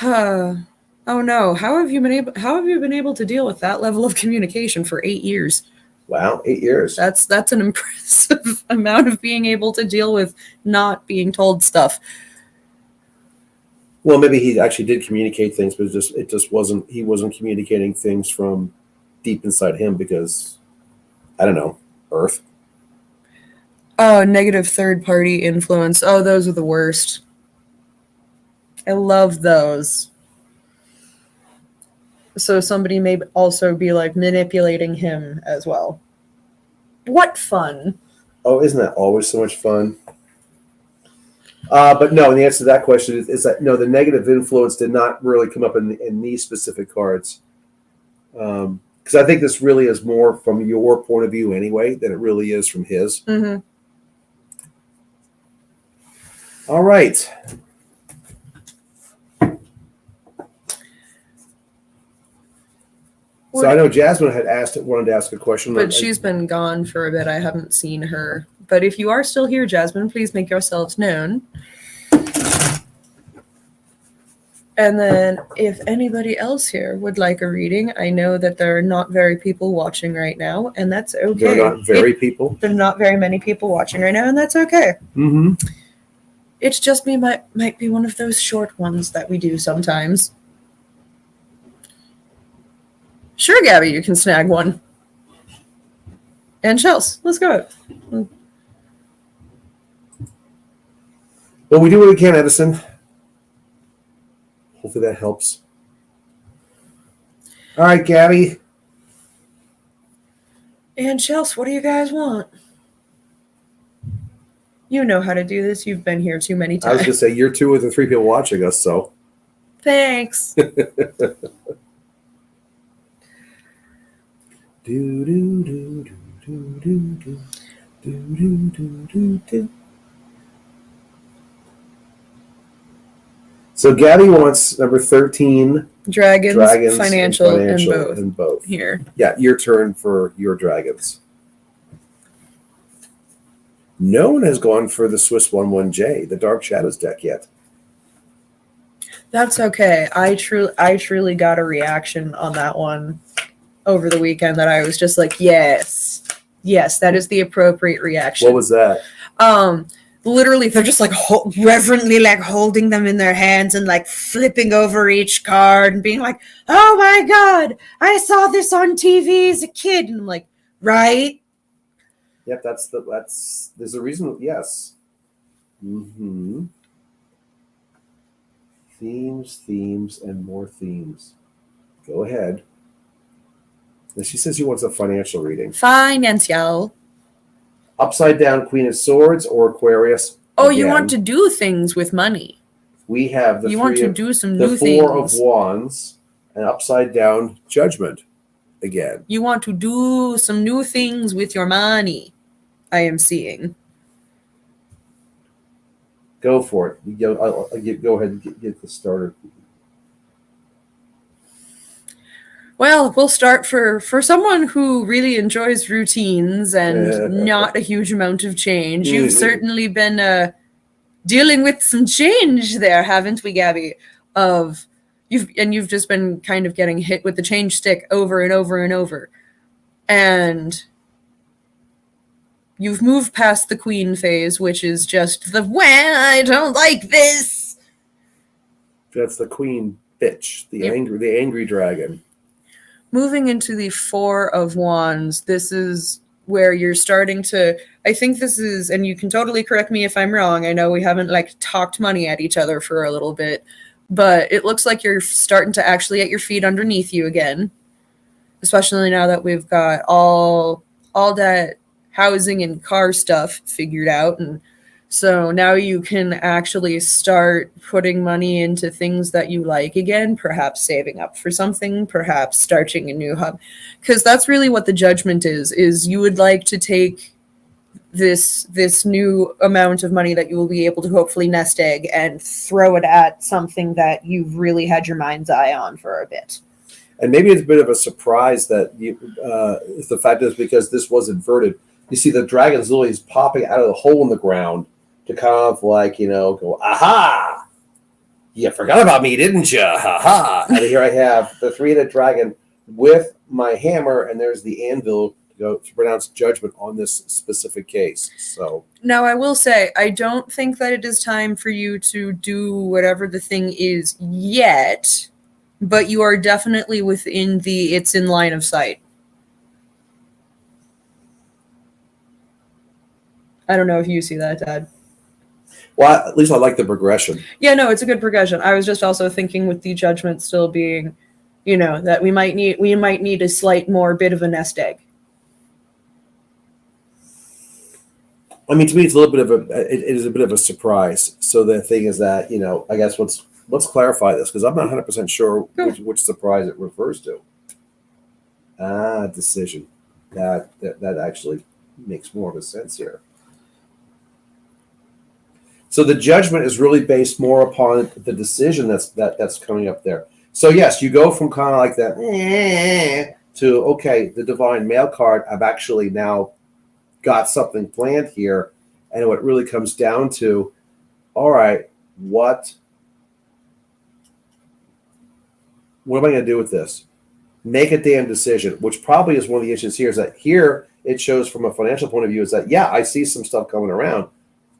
Oh no! How have you been able to deal with that level of communication for 8 years? Wow, 8 years. That's an impressive amount of being able to deal with not being told stuff. Well, maybe he actually did communicate things, but it just wasn't. He wasn't communicating things from deep inside him because, I don't know, Earth. Oh, negative third-party influence. Oh, those are the worst. I love those. So somebody may also be like manipulating him as well. What fun. Oh, isn't that always so much fun? But no, the answer to that question is that no, the negative influence did not really come up in these specific cards. Because I think this really is more from your point of view anyway than it really is from his. Mm-hmm. All right. So I know Jasmine had wanted to ask a question. But she's been gone for a bit. I haven't seen her. But if you are still here, Jasmine, please make yourselves known. And then if anybody else here would like a reading, I know that there are not very people watching right now, and that's okay. There are not very people? There are not very many people watching right now, and that's okay. Mm-hmm. It's just might be one of those short ones that we do sometimes. Sure, Gabby, you can snag one. And Chelsea, let's go. Well, we do what we can, Edison. Hopefully that helps. All right, Gabby. And Chelsea, what do you guys want? You know how to do this. You've been here too many times. I was going to say, you're 2 of the 3 people watching us, so. Thanks. So Gabby wants number 13. Dragons financial and both. Here. Yeah, your turn for your dragons. No one has gone for the Swiss 1-1J, the Dark Shadows deck yet. That's okay. I truly got a reaction on that one over the weekend that I was just like, yes, that is the appropriate reaction. What was that? Literally, they're just like reverently like holding them in their hands and like flipping over each card and being like, oh my God, I saw this on TV as a kid. And I'm like, right? Yep, there's a reason. Yes. Mm-hmm. Themes, and more themes. Go ahead. And she says she wants a financial reading. Financial. Upside down Queen of Swords or Aquarius. Oh, again. You want to do things with money. We have the 4 of Wands and upside down Judgment again. You want to do some new things with your money. I am seeing. Go for it. Go ahead and get this started. Well, we'll start for someone who really enjoys routines and not a huge amount of change. You've certainly been dealing with some change there, haven't we, Gabby? You've just been kind of getting hit with the change stick over and over and over. And you've moved past the queen phase, which is just I don't like this. That's the queen bitch, the Yep. angry dragon. Moving into the Four of Wands, this is where you're starting to, I think this is, and you can totally correct me if I'm wrong, I know we haven't like talked money at each other for a little bit, but it looks like you're starting to actually get your feet underneath you again, especially now that we've got all that housing and car stuff figured out. And so now you can actually start putting money into things that you like again, perhaps saving up for something, perhaps starting a new hub. Because that's really what the judgment is you would like to take this new amount of money that you will be able to hopefully nest egg and throw it at something that you've really had your mind's eye on for a bit. And maybe it's a bit of a surprise that the fact is because this was inverted. You see the dragon's lily is popping out of the hole in the ground to kind of like, go, aha! You forgot about me, didn't you? Ha! And here I have the three-headed dragon with my hammer, and there's the anvil to pronounce judgment on this specific case. So now I will say, I don't think that it is time for you to do whatever the thing is yet, but you are definitely within it's in line of sight. I don't know if you see that, Dad. Well, at least I like the progression. Yeah, no, it's a good progression. I was just also thinking with the judgment still being, that we might need a slight more bit of a nest egg. I mean, to me, it's a little bit of it is a bit of a surprise. So the thing is that, I guess let's clarify this because I'm not 100% sure which surprise it refers to. Decision. That actually makes more of a sense here. So the judgment is really based more upon the decision that's coming up there. So yes, you go from kind of like that to, okay, the divine male card, I've actually now got something planned here. And what really comes down to, all right, what am I going to do with this? Make a damn decision, which probably is one of the issues here, is that here it shows from a financial point of view is that, yeah, I see some stuff coming around,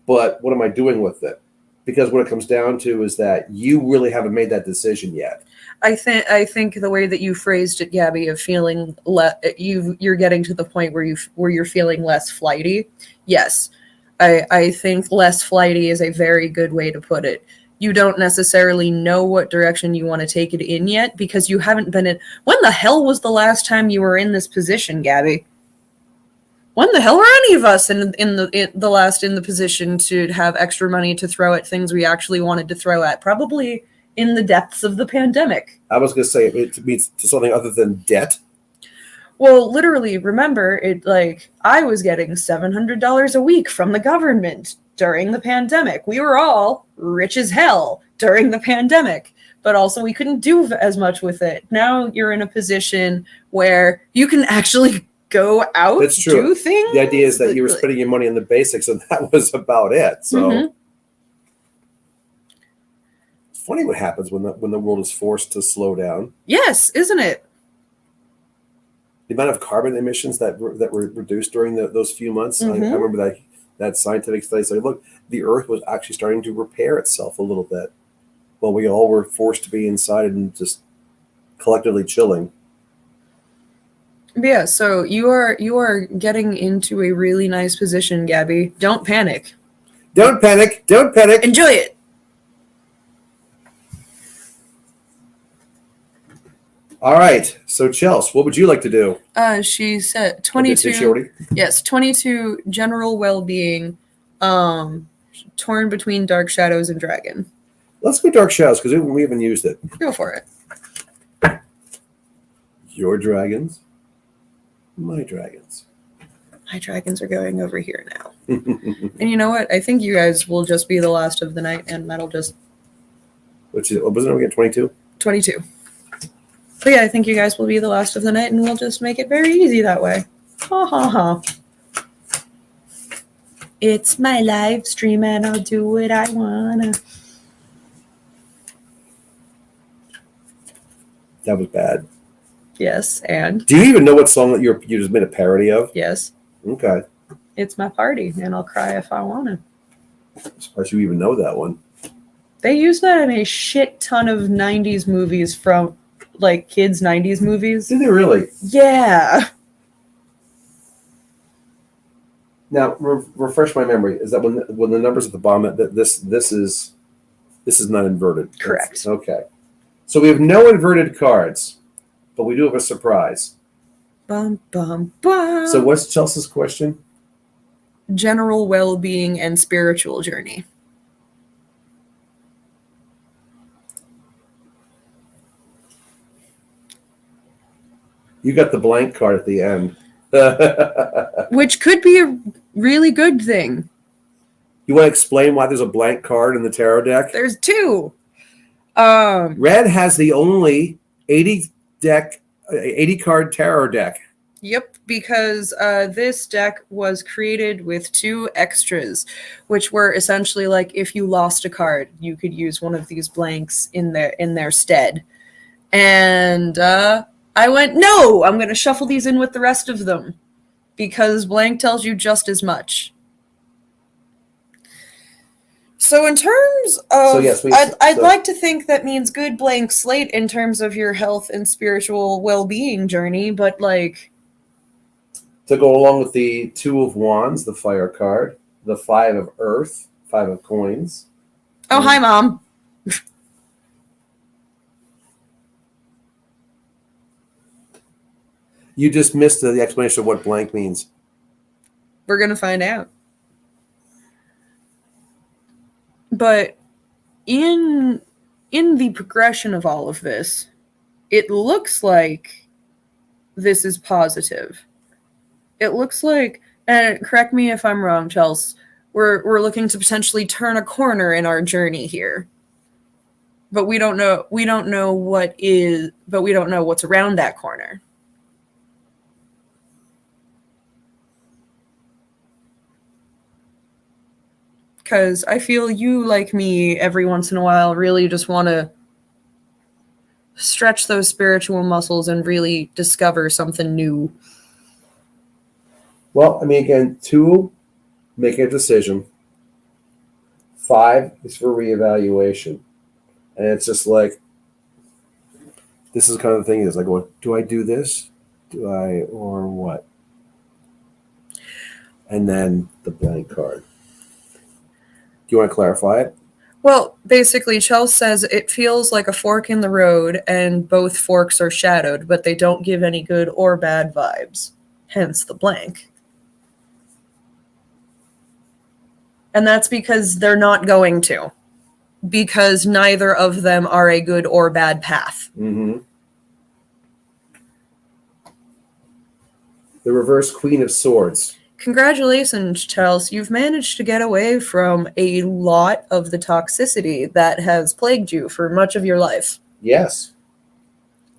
but what am I doing with it? Because what it comes down to is that you really haven't made that decision yet. I think the way that you phrased it, Gabby, of feeling you're getting to the point where you're feeling less flighty. Yes, I think less flighty is a very good way to put it. You don't necessarily know what direction you want to take it in yet because you haven't been in. When the hell was the last time you were in this position, Gabby? When the hell were any of us in the position to have extra money to throw at things we actually wanted to throw at? Probably in the depths of the pandemic. I was going to say it means to something other than debt. Well, literally, remember, I was getting $700 a week from the government during the pandemic. We were all rich as hell during the pandemic, but also we couldn't do as much with it. Now you're in a position where you can actually go out, That's true. Do things. The idea is that you were spending your money on the basics, and that was about it. So It's funny what happens when the world is forced to slow down. Yes, isn't it? The amount of carbon emissions that were reduced during those few months. I remember that scientific study saying, look, the Earth was actually starting to repair itself a little bit. While we all were forced to be inside and just collectively chilling. Yeah, so you are getting into a really nice position, Gabby. Don't panic. Don't panic. Don't panic. Enjoy it. All right. So, Chels, what would you like to do? She said 22. Yes, 22 general well-being, torn between dark shadows and dragon. Let's go dark shadows because we haven't used it. Go for it. Your dragons, my dragons. My dragons are going over here now. And you know what? I think you guys will just be the last of the night, and that'll just... Wasn't it again 22? 22. So yeah, I think you guys will be the last of the night, and we'll just make it very easy that way. Ha ha ha. It's my live stream, and I'll do what I wanna. That was bad. Yes, and... Do you even know what song that you just made a parody of? Yes. Okay. It's my party, and I'll cry if I want to. I'm surprised you even know that one. They use that in a shit ton of 90s movies from, like, kids' 90s movies. Did they really? Yeah. Now, refresh my memory. Is that when the numbers at the bottom, that this is not inverted? Correct. Okay. So we have no inverted cards, but we do have a surprise. Bum, bum, bum. So what's Chelsea's question? General well-being and spiritual journey. You got the blank card at the end. Which could be a really good thing. You want to explain why there's a blank card in the tarot deck? There's two. Red has the only 80 card tarot deck. Yep, because this deck was created with two extras, which were essentially like if you lost a card, you could use one of these blanks in their stead. And I went, no, I'm going to shuffle these in with the rest of them because blank tells you just as much. So in terms of, I'd like to think that means good blank slate in terms of your health and spiritual well-being journey, but like... To go along with the 2 of Wands, the fire card, the 5 of Earth, 5 of Coins. Oh, hi, Mom. You just missed the explanation of what blank means. We're going to find out. But in the progression of all of this, it looks like this is positive. It looks like, and correct me if I'm wrong, Chelsea, we're looking to potentially turn a corner in our journey here. But we don't know what's around that corner. Because I feel you, like me, every once in a while really just want to stretch those spiritual muscles and really discover something new. Well, I mean, again, 2, make a decision. 5 is for reevaluation. And it's just like, this is kind of the thing is like, do I do this? Or what? And then the blank card. Do you want to clarify it? Well, basically, Chelsea says it feels like a fork in the road and both forks are shadowed, but they don't give any good or bad vibes. Hence the blank. And that's because they're not going to. Because neither of them are a good or bad path. Mm-hmm. The reverse Queen of Swords. Congratulations, Chelsea. You've managed to get away from a lot of the toxicity that has plagued you for much of your life. Yes.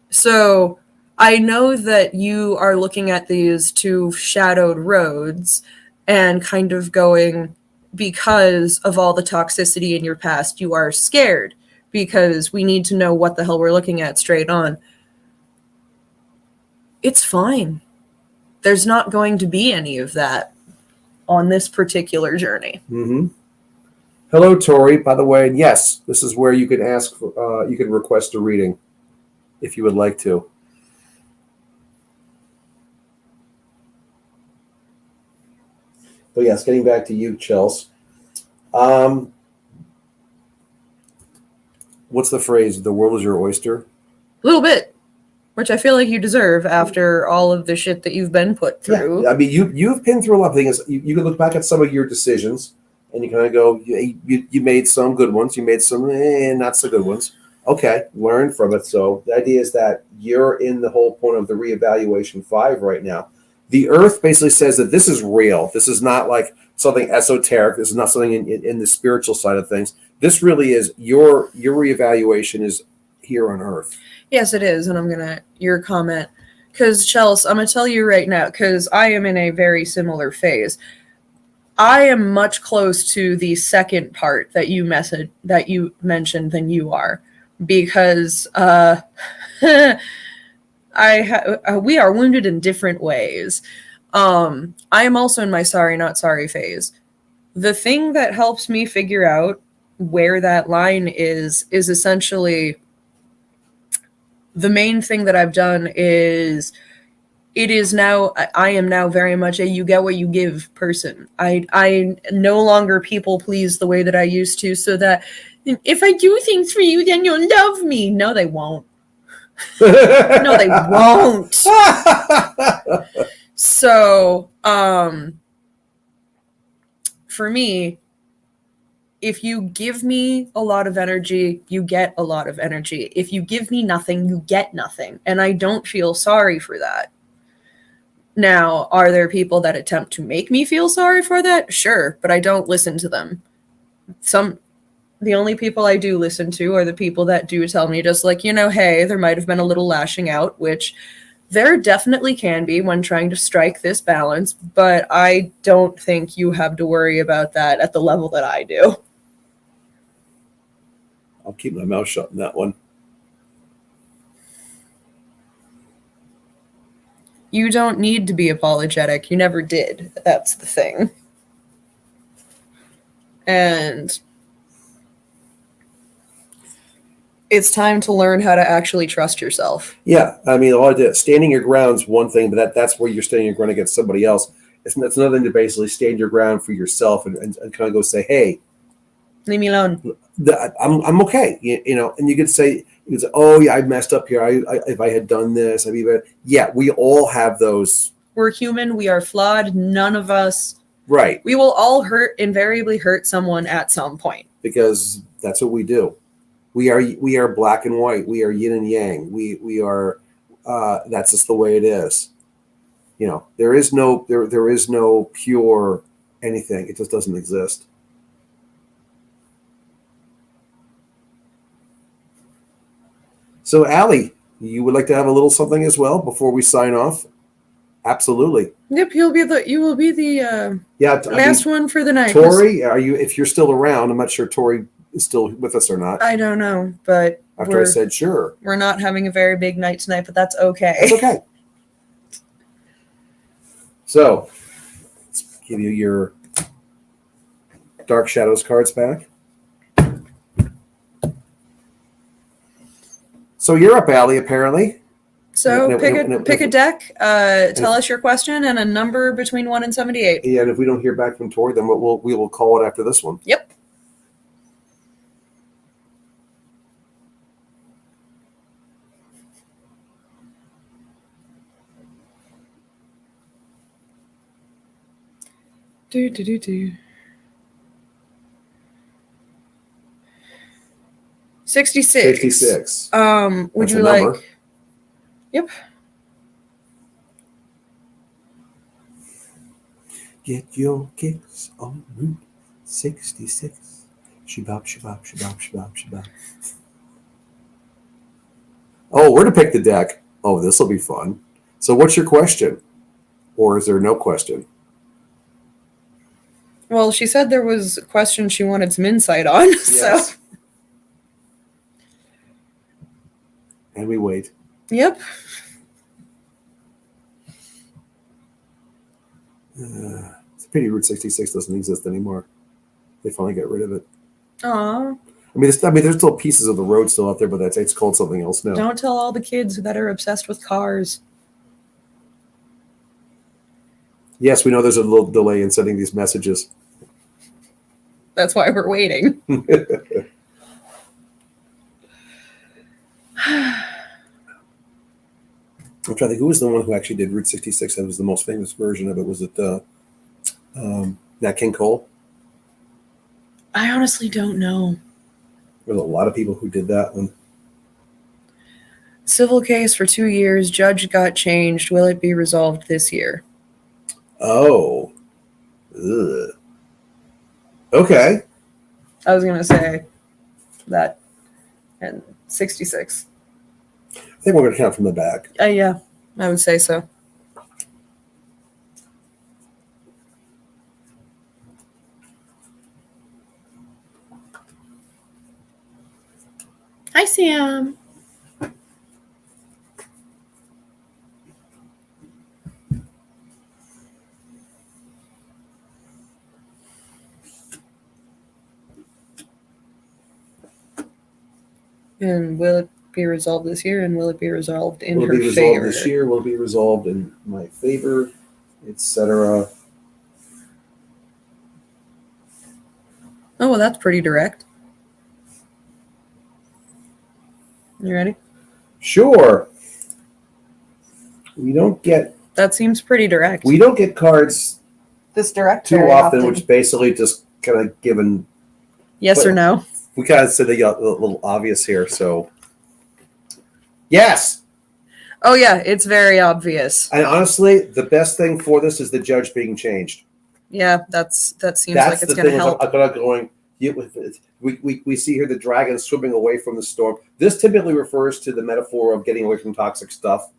So I know that you are looking at these two shadowed roads and kind of going, because of all the toxicity in your past, you are scared because we need to know what the hell we're looking at straight on. It's fine. There's not going to be any of that on this particular journey. Mm-hmm. Hello, Tori. By the way, yes, this is where you can ask for, you can request a reading if you would like to. But yes, getting back to you, Chels. What's the phrase? The world is your oyster? A little bit. Which I feel like you deserve after all of the shit that you've been put through. Yeah, I mean, you've been through a lot of things. You can look back at some of your decisions, and you kind of go, you made some good ones, you made some not so good ones. Okay, learn from it. So the idea is that you're in the whole point of the reevaluation 5 right now. The Earth basically says that this is real. This is not like something esoteric. This is not something in the spiritual side of things. This really is your reevaluation is here on Earth. Yes, it is, and your comment, because Chelsea, I'm going to tell you right now, because I am in a very similar phase. I am much close to the second part that you mentioned than you are, because we are wounded in different ways. I am also in my sorry not sorry phase. The thing that helps me figure out where that line is essentially the main thing that I've done is it is now I am now very much a you get what you give person. I no longer people please the way that I used to, so that if I do things for you, then you'll love me. No, they won't. No, they won't. So, for me, if you give me a lot of energy, you get a lot of energy. If you give me nothing, you get nothing. And I don't feel sorry for that. Now, are there people that attempt to make me feel sorry for that? Sure, but I don't listen to them. The only people I do listen to are the people that do tell me just like, hey, there might have been a little lashing out, which there definitely can be when trying to strike this balance, but I don't think you have to worry about that at the level that I do. I'll keep my mouth shut on that one. You don't need to be apologetic. You never did. That's the thing. And it's time to learn how to actually trust yourself. Yeah, I mean, standing your ground's one thing, but that's where you're standing your ground against somebody else. It's another thing to basically stand your ground for yourself and kind of go say, hey, leave me alone. I'm okay. And you could say, oh yeah, I messed up here. If I had done this, I'd be better. Yeah, we all have those. We're human. We are flawed. None of us. Right. We will all invariably hurt someone at some point. Because that's what we do. We are black and white. We are yin and yang. We are. That's just the way it is. There is no pure anything. It just doesn't exist. So, Allie, you would like to have a little something as well before we sign off? Absolutely. Yep, you will be the last one for the night. Tori, if you're still around? I'm not sure Tori is still with us or not. I don't know, but after I said sure. We're not having a very big night tonight, but that's okay. That's okay. So, let's give you your Dark Shadows cards back. So you're up, Allie, apparently. So pick a deck, tell us your question, and a number between 1 and 78. Yeah, and if we don't hear back from Tori, then we will call it after this one. Yep. Do. 66. 66. Would That's you like? Number. Yep. Get your kicks on Route 66. Shabab, shabab, shabab, shabab, shabab. Oh, where to pick the deck? Oh, this will be fun. So what's your question? Or is there no question? Well, she said there was a question she wanted some insight on. Yes. So. And we wait. Yep. It's a pity Route 66 doesn't exist anymore. They finally got rid of it. Aww. I mean, there's still pieces of the road still out there, but it's called something else now. Don't tell all the kids that are obsessed with cars. Yes, we know there's a little delay in sending these messages. That's why we're waiting. I'm trying to think, who was the one who actually did Route 66? That was the most famous version of it. Was it Nat King Cole? I honestly don't know. There's a lot of people who did that one. Civil case for 2 years. Judge got changed. Will it be resolved this year? Oh. Ugh. Okay. I was going to say that. And 66. I think we're going to count from the back. Yeah, I would say so. Hi, Sam. And will it be resolved this year? And will it be resolved in Will her it be resolved favor? this year? Will it be resolved in my favor, etc.? Oh, well, that's pretty direct. You ready? Sure. We don't get That seems pretty direct. cards This direct too very often, which basically just kind of given. Yes or no? We kind of said they got a little obvious here, so yes. Oh yeah, it's very obvious. And honestly, the best thing for this is the judge being changed. Yeah, that seems like it's going to help. I'm not going. We see here the dragon swimming away from the storm. This typically refers to the metaphor of getting away from toxic stuff,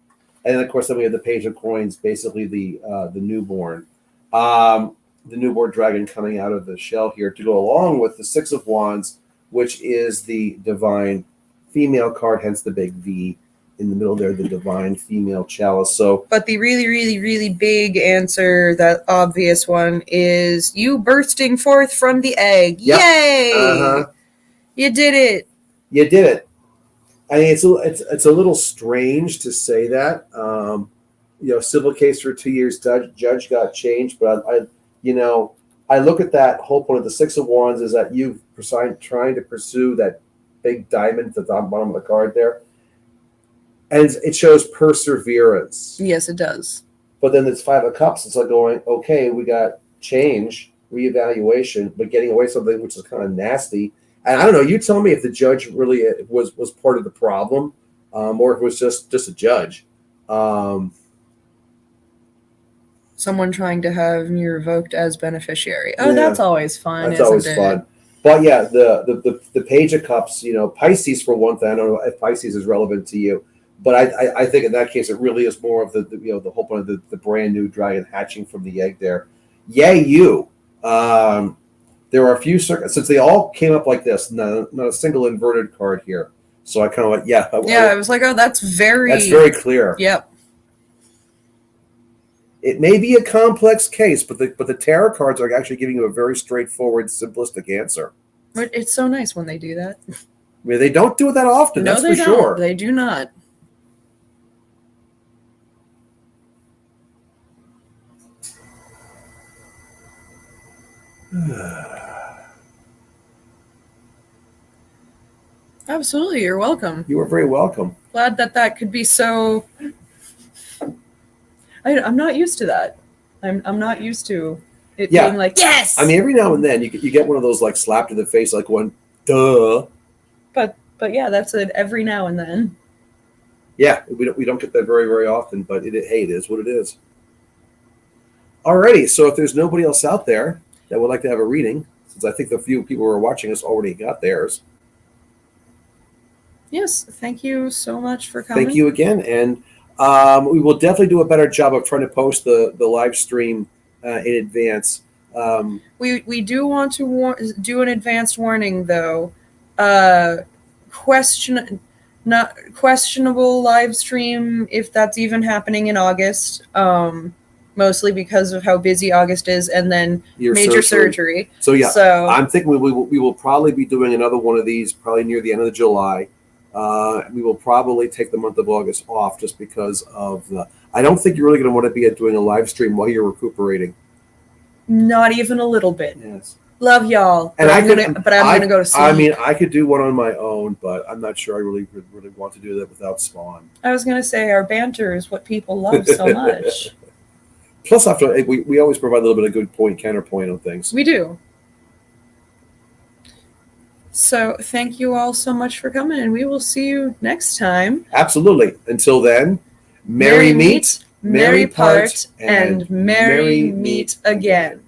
and then of course then we have the page of coins, basically the newborn, the newborn dragon coming out of the shell here to go along with the Six of Wands, which is the divine female card, hence the big V in the middle there, the divine female chalice. So, but the really, really, really big answer, that obvious one, is you bursting forth from the egg. Yep. Yay! You did it. You did it. I mean, it's a little strange to say that. Civil case for 2 years, judge got changed, but I look at that whole point of the Six of Wands is that you've trying to pursue that big diamond at the bottom of the card there. And it shows perseverance. Yes, it does. But then it's Five of Cups. It's like going, okay, we got change, reevaluation, but getting away something which is kind of nasty. And I don't know. You tell me if the judge really was part of the problem, or if it was just a judge. Someone trying to have me revoked as beneficiary. Oh, yeah. That's always fun. That's always fun. But yeah, the Page of Cups. Pisces for one thing. I don't know if Pisces is relevant to you. But I think in that case, it really is more of the whole point of the brand new dragon hatching from the egg there. Yay, you. There are a few since they all came up like this, not a single inverted card here. So I kind of I was like, oh, that's very clear. Yep. It may be a complex case, but the tarot cards are actually giving you a very straightforward, simplistic answer. It's so nice when they do that. I mean, they don't do it that often. No, that's they for don't. Sure. They do not. Absolutely, you're welcome. You are very welcome. Glad that could be so. I'm not used to that. I'm not used to it being like yes. I mean, every now and then you get one of those like slapped in the face, like one duh. But yeah, that's it. Every now and then. Yeah, we don't get that very, very often, but it is what it is. Alrighty, so if there's nobody else out there that would like to have a reading, since I think the few people who are watching us already got theirs. Yes, thank you so much for coming. Thank you again, and we will definitely do a better job of trying to post the live stream in advance. We do want to do an advanced warning, though. Questionable live stream if that's even happening in August. Mostly because of how busy August is, and then major surgery. So I'm thinking we will probably be doing another one of these probably near the end of July. We will probably take the month of August off just because of the. I don't think you're really going to want to be doing a live stream while you're recuperating. Not even a little bit. Yes. Love y'all, and I'm gonna go to sleep. I mean, I could do one on my own, but I'm not sure I really want to do that without Spawn. I was gonna say our banter is what people love so much. Plus, after we always provide a little bit of good point counterpoint on things. We do. So thank you all so much for coming, and we will see you next time. Absolutely. Until then, merry meet, merry part, and merry meet again.